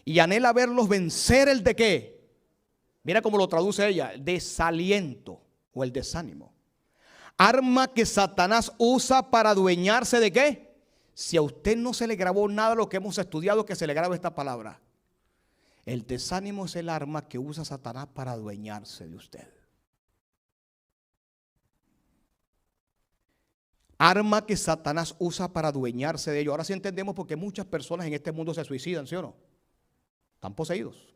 y anhela verlos vencer el de qué. Mira cómo lo traduce ella, el desaliento o el desánimo. Arma que Satanás usa para adueñarse de qué. Si a usted no se le grabó nada de lo que hemos estudiado, que se le grabe esta palabra. El desánimo es el arma que usa Satanás para adueñarse de usted. Arma que Satanás usa para adueñarse de ellos. Ahora sí entendemos por qué muchas personas en este mundo se suicidan, ¿sí o no? Están poseídos.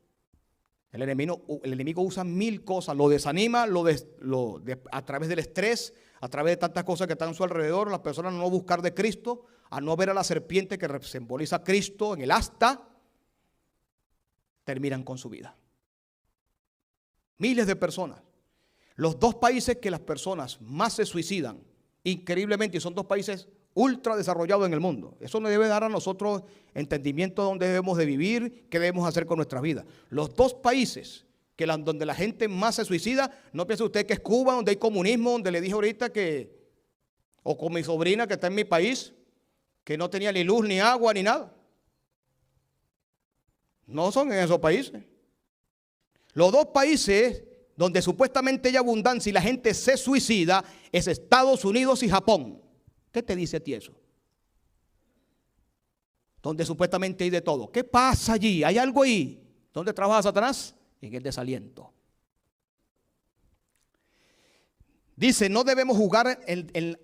El enemigo usa mil cosas, lo desanima, a través del estrés, a través de tantas cosas que están a su alrededor, las personas a no buscar de Cristo, a no ver a la serpiente que simboliza a Cristo en el asta, terminan con su vida. Miles de personas. Los dos países que las personas más se suicidan, increíblemente, y son dos países ultra desarrollados en el mundo. Eso nos debe dar a nosotros entendimiento de dónde debemos de vivir, qué debemos hacer con nuestra vida. Los dos países donde la gente más se suicida, no piense usted que es Cuba, donde hay comunismo, donde le dije ahorita o con mi sobrina que está en mi país, que no tenía ni luz, ni agua, ni nada. No son en esos países. Los dos países donde supuestamente hay abundancia y la gente se suicida es Estados Unidos y Japón. ¿Qué te dice a ti eso? Donde supuestamente hay de todo. ¿Qué pasa allí? ¿Hay algo ahí? ¿Dónde trabaja Satanás? En el desaliento. Dice, no debemos jugar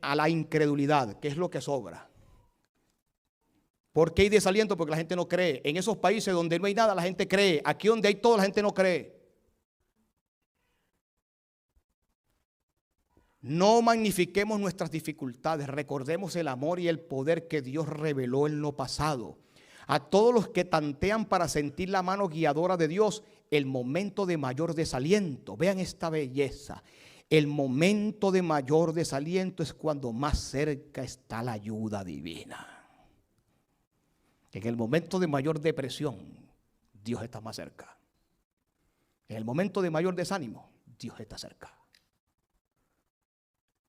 a la incredulidad, que es lo que sobra. ¿Por qué hay desaliento? Porque la gente no cree. En esos países donde no hay nada, la gente cree. Aquí donde hay todo, la gente no cree. No magnifiquemos nuestras dificultades, recordemos el amor y el poder que Dios reveló en lo pasado. A todos los que tantean para sentir la mano guiadora de Dios, el momento de mayor desaliento. Vean esta belleza. El momento de mayor desaliento es cuando más cerca está la ayuda divina. En el momento de mayor depresión, Dios está más cerca. En el momento de mayor desánimo, Dios está cerca.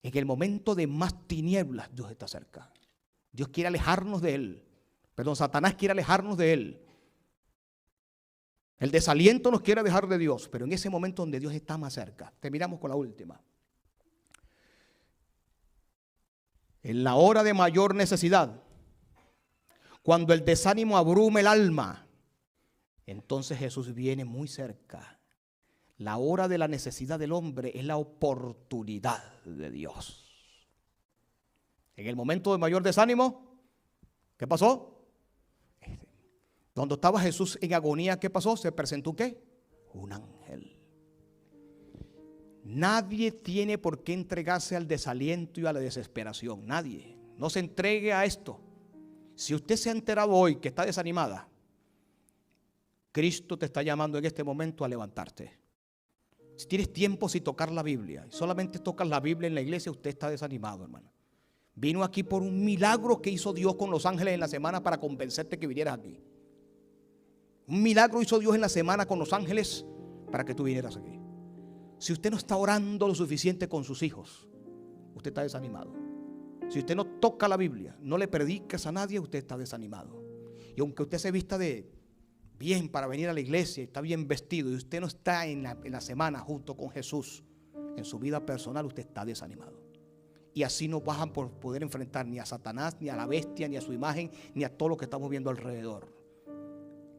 En el momento de más tinieblas, Dios está cerca. Dios quiere alejarnos de Él. Perdón, Satanás quiere alejarnos de Él. El desaliento nos quiere dejar de Dios, pero en ese momento donde Dios está más cerca. Terminamos con la última. En la hora de mayor necesidad, cuando el desánimo abrume el alma, entonces Jesús viene muy cerca. La hora de la necesidad del hombre es la oportunidad de Dios. En el momento de mayor desánimo, ¿qué pasó? Cuando estaba Jesús en agonía, ¿qué pasó? Se presentó ¿qué? Un ángel. Nadie tiene por qué entregarse al desaliento y a la desesperación. Nadie. No se entregue a esto. Si usted se ha enterado hoy que está desanimada, Cristo te está llamando en este momento a levantarte. Si tienes tiempo sin tocar la Biblia, y solamente tocas la Biblia en la iglesia, usted está desanimado, hermano. Vino aquí por un milagro que hizo Dios con los ángeles en la semana para convencerte que vinieras aquí. Un milagro hizo Dios en la semana con los ángeles para que tú vinieras aquí. Si usted no está orando lo suficiente con sus hijos, usted está desanimado. Si usted no toca la Biblia, no le predicas a nadie, usted está desanimado. Y aunque usted se vista de bien para venir a la iglesia, está bien vestido y usted no está en la semana junto con Jesús en su vida personal, usted está desanimado. Y así no vas a poder enfrentar ni a Satanás, ni a la bestia, ni a su imagen, ni a todo lo que estamos viendo alrededor.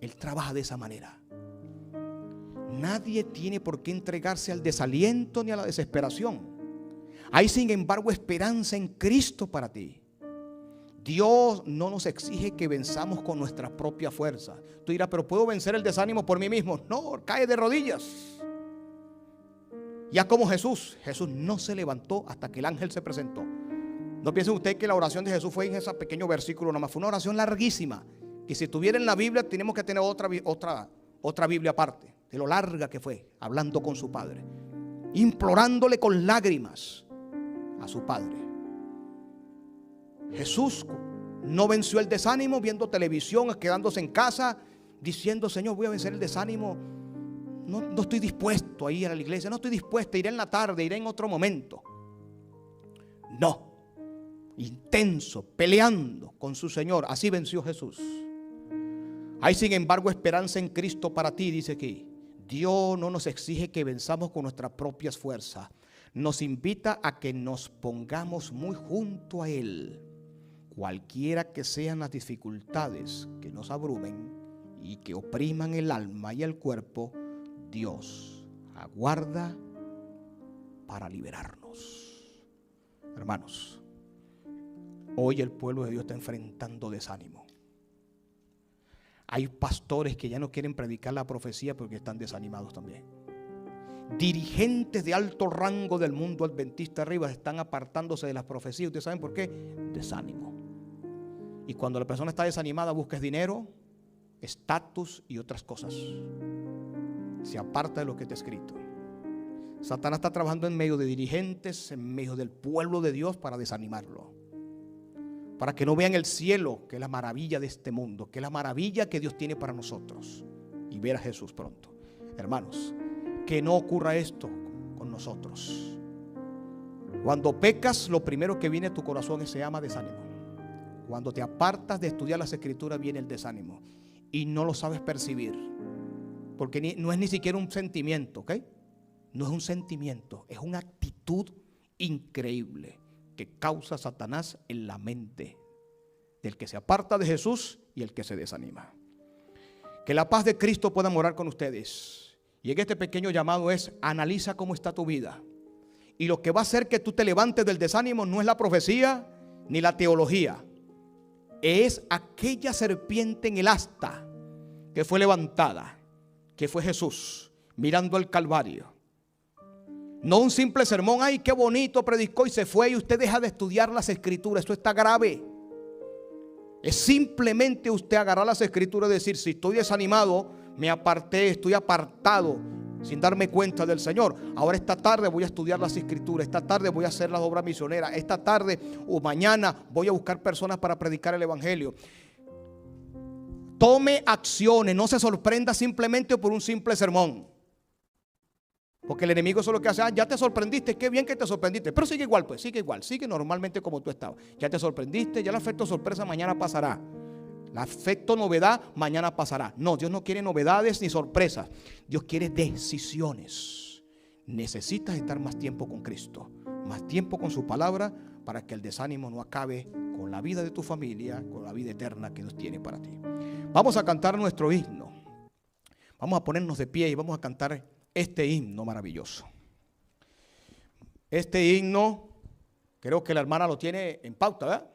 Él trabaja de esa manera. Nadie tiene por qué entregarse al desaliento ni a la desesperación. Hay sin embargo esperanza en Cristo para ti. Dios no nos exige que venzamos con nuestra propia fuerza. Tú dirás, pero ¿puedo vencer el desánimo por mí mismo? No, cae de rodillas. Ya como Jesús no se levantó hasta que el ángel se presentó. No piensen ustedes que la oración de Jesús fue en ese pequeño versículo nada más. Fue una oración larguísima, que si estuviera en la Biblia tenemos que tener otra Biblia aparte, de lo larga que fue, hablando con su Padre, implorándole con lágrimas a su Padre. Jesús no venció el desánimo viendo televisión, quedándose en casa, diciendo, Señor, voy a vencer el desánimo. No estoy dispuesto a ir a la iglesia, no estoy dispuesto, iré en la tarde, iré en otro momento. No, intenso, peleando con su Señor. Así venció Jesús. Hay sin embargo esperanza en Cristo para ti, dice aquí. Dios no nos exige que venzamos con nuestras propias fuerzas. Nos invita a que nos pongamos muy junto a Él. Cualquiera que sean las dificultades que nos abrumen y que opriman el alma y el cuerpo, Dios aguarda para liberarnos. Hermanos, Hoy el pueblo de Dios está enfrentando desánimo. Hay pastores que ya no quieren predicar la profecía porque están desanimados también. Dirigentes de alto rango del mundo adventista arriba están apartándose de las profecías. ¿Ustedes saben por qué? Desánimo. Y cuando la persona está desanimada, busca dinero, estatus y otras cosas. Se aparta de lo que está escrito. Satanás está trabajando en medio de dirigentes, en medio del pueblo de Dios para desanimarlo. Para que no vean el cielo, que es la maravilla de este mundo, que es la maravilla que Dios tiene para nosotros. Y ver a Jesús pronto. Hermanos, que no ocurra esto con nosotros. Cuando pecas, lo primero que viene a tu corazón se llama desánimo. Cuando te apartas de estudiar las escrituras, viene el desánimo. Y no lo sabes percibir. Porque no es ni siquiera un sentimiento, ¿ok? No es un sentimiento, es una actitud increíble que causa Satanás en la mente del que se aparta de Jesús y el que se desanima. Que la paz de Cristo pueda morar con ustedes. Y en este pequeño llamado es: analiza cómo está tu vida. Y lo que va a hacer que tú te levantes del desánimo no es la profecía ni la teología. Es aquella serpiente en el asta que fue levantada, que fue Jesús mirando al Calvario. No un simple sermón, ay qué bonito predicó y se fue, y usted deja de estudiar las escrituras. Esto está grave. Es simplemente usted agarrar las escrituras y decir: si estoy desanimado, me aparté, estoy apartado, sin darme cuenta del Señor. Ahora esta tarde voy a estudiar las escrituras, esta tarde voy a hacer las obras misioneras, esta tarde o mañana voy a buscar personas para predicar el evangelio. Tome acciones, no se sorprenda simplemente por un simple sermón. Porque el enemigo eso es lo que hace: ya te sorprendiste, qué bien que te sorprendiste, pero sigue igual, pues sigue igual, sigue normalmente como tú estabas. Ya te sorprendiste, ya el efecto sorpresa mañana pasará. El efecto novedad mañana pasará. No, Dios no quiere novedades ni sorpresas. Dios quiere decisiones. Necesitas estar más tiempo con Cristo, más tiempo con su palabra, para que el desánimo no acabe con la vida de tu familia, con la vida eterna que Dios tiene para ti. Vamos a cantar nuestro himno. Vamos a ponernos de pie y vamos a cantar este himno maravilloso. Este himno, creo que la hermana lo tiene en pauta, ¿verdad?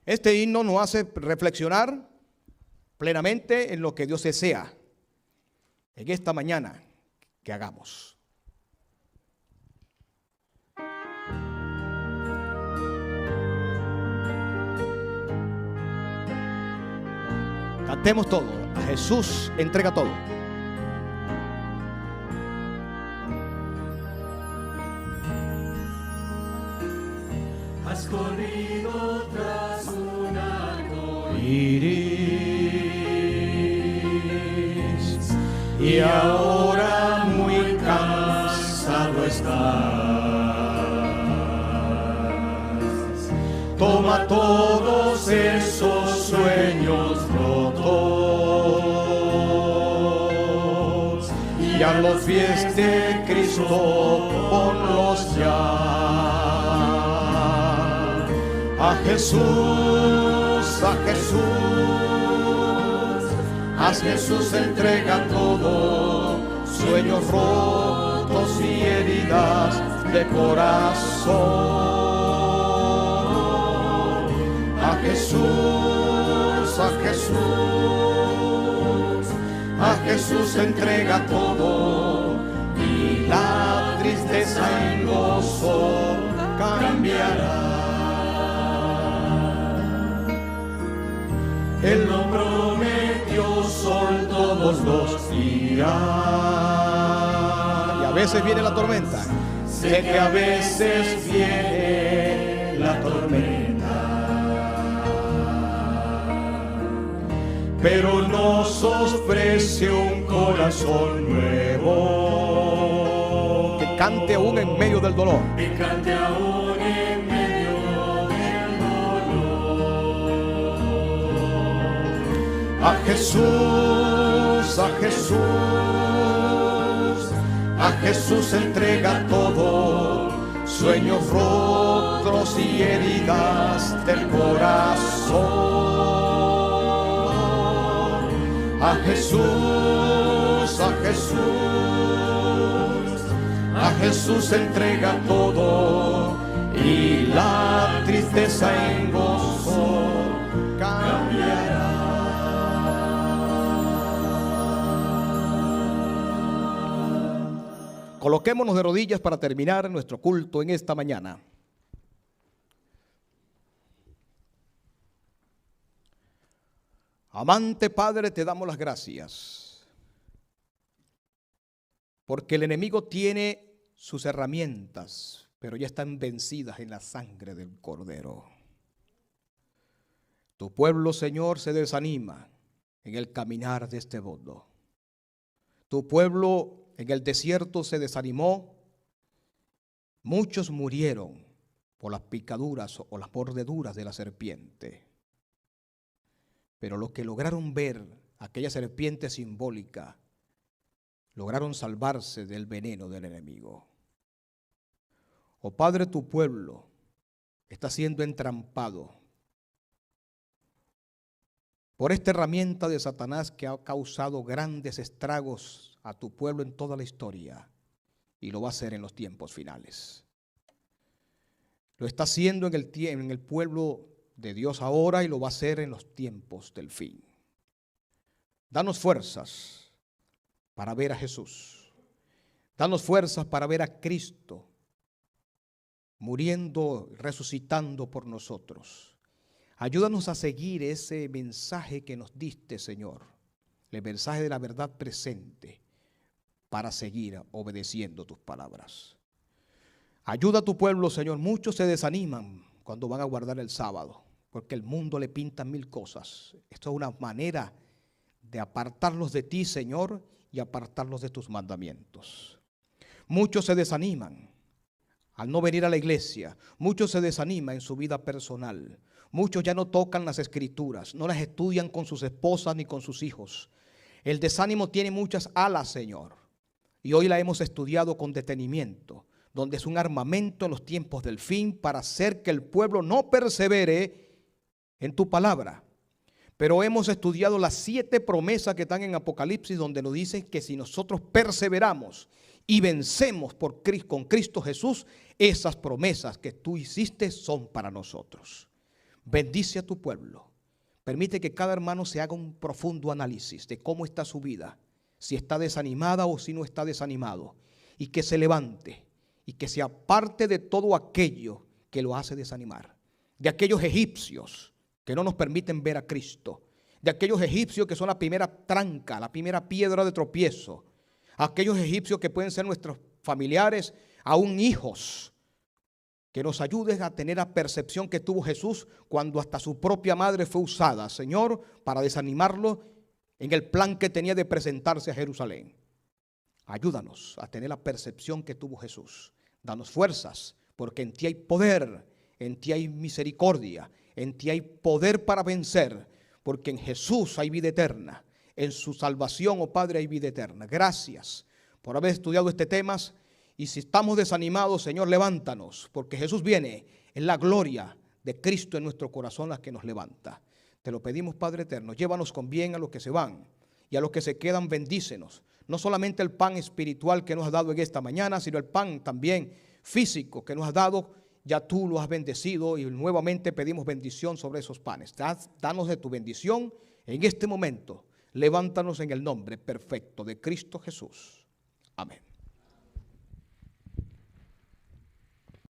Este himno nos hace reflexionar plenamente en lo que Dios desea en esta mañana que hagamos. Cantemos todo. A Jesús entrega todo. Has corrido tras un arco Iris, y ahora muy cansado estás. Toma todos esos sueños rotos y a los pies de Cristo ponlos ya. A Jesús, a Jesús, a Jesús entrega todo, sueños rotos y heridas de corazón. A Jesús, a Jesús, a Jesús entrega todo y la tristeza en gozo cambiará. Él lo prometió, son todos los días. Y a veces viene la tormenta. Sé que a veces viene la tormenta, pero nos ofrece un corazón nuevo que cante aún en medio del dolor. Que cante aún en medio del dolor. A Jesús, a Jesús, a Jesús entrega todo, sueños rotos y heridas del corazón. A Jesús, a Jesús, a Jesús entrega todo y y la tristeza en gozo cambiará. Coloquémonos de rodillas para terminar nuestro culto en esta mañana. Amante Padre, te damos las gracias, porque el enemigo tiene sus herramientas, pero ya están vencidas en la sangre del Cordero. Tu pueblo, Señor, se desanima en el caminar de este mundo. Tu pueblo en el desierto se desanimó. Muchos murieron por las picaduras o las mordeduras de la serpiente. Pero los que lograron ver aquella serpiente simbólica, lograron salvarse del veneno del enemigo. Oh Padre, tu pueblo está siendo entrampado por esta herramienta de Satanás que ha causado grandes estragos a tu pueblo en toda la historia, y lo va a hacer en los tiempos finales. Lo está haciendo en el pueblo de Dios ahora y lo va a hacer en los tiempos del fin. Danos fuerzas para ver a Jesús. Danos fuerzas para ver a Cristo muriendo, resucitando por nosotros. Ayúdanos a seguir ese mensaje que nos diste, Señor, el mensaje de la verdad presente, para seguir obedeciendo tus palabras. Ayuda a tu pueblo, Señor. Muchos se desaniman cuando van a guardar el sábado, porque el mundo le pinta mil cosas. Esto es una manera de apartarlos de ti, Señor, y apartarlos de tus mandamientos. Muchos se desaniman al no venir a la iglesia. Muchos se desaniman en su vida personal. Muchos ya no tocan las escrituras, no las estudian con sus esposas ni con sus hijos. El desánimo tiene muchas alas, Señor, y hoy la hemos estudiado con detenimiento, donde es un armamento en los tiempos del fin para hacer que el pueblo no persevere en tu palabra. Pero hemos estudiado las 7 promesas que están en Apocalipsis, donde nos dicen que si nosotros perseveramos y vencemos con Cristo Jesús, esas promesas que tú hiciste son para nosotros. Bendice a tu pueblo. Permite que cada hermano se haga un profundo análisis de cómo está su vida, si está desanimada o si no está desanimado, y que se levante y que se aparte de todo aquello que lo hace desanimar, de aquellos egipcios que no nos permiten ver a Cristo, de aquellos egipcios que son la primera tranca, la primera piedra de tropiezo, aquellos egipcios que pueden ser nuestros familiares, aún hijos, que nos ayudes a tener la percepción que tuvo Jesús cuando hasta su propia madre fue usada, Señor, para desanimarlo en el plan que tenía de presentarse a Jerusalén. Ayúdanos a tener la percepción que tuvo Jesús. Danos fuerzas, porque en ti hay poder, en ti hay misericordia, en ti hay poder para vencer, porque en Jesús hay vida eterna. En su salvación, oh Padre, hay vida eterna. Gracias por haber estudiado este tema. Y si estamos desanimados, Señor, levántanos, porque Jesús viene. Es la gloria de Cristo en nuestro corazón la que nos levanta. Te lo pedimos, Padre eterno. Llévanos con bien a los que se van, y a los que se quedan, bendícenos. No solamente el pan espiritual que nos has dado en esta mañana, sino el pan también físico que nos has dado. Ya tú lo has bendecido, y nuevamente pedimos bendición sobre esos panes. Danos de tu bendición en este momento. Levántanos en el nombre perfecto de Cristo Jesús. Amén.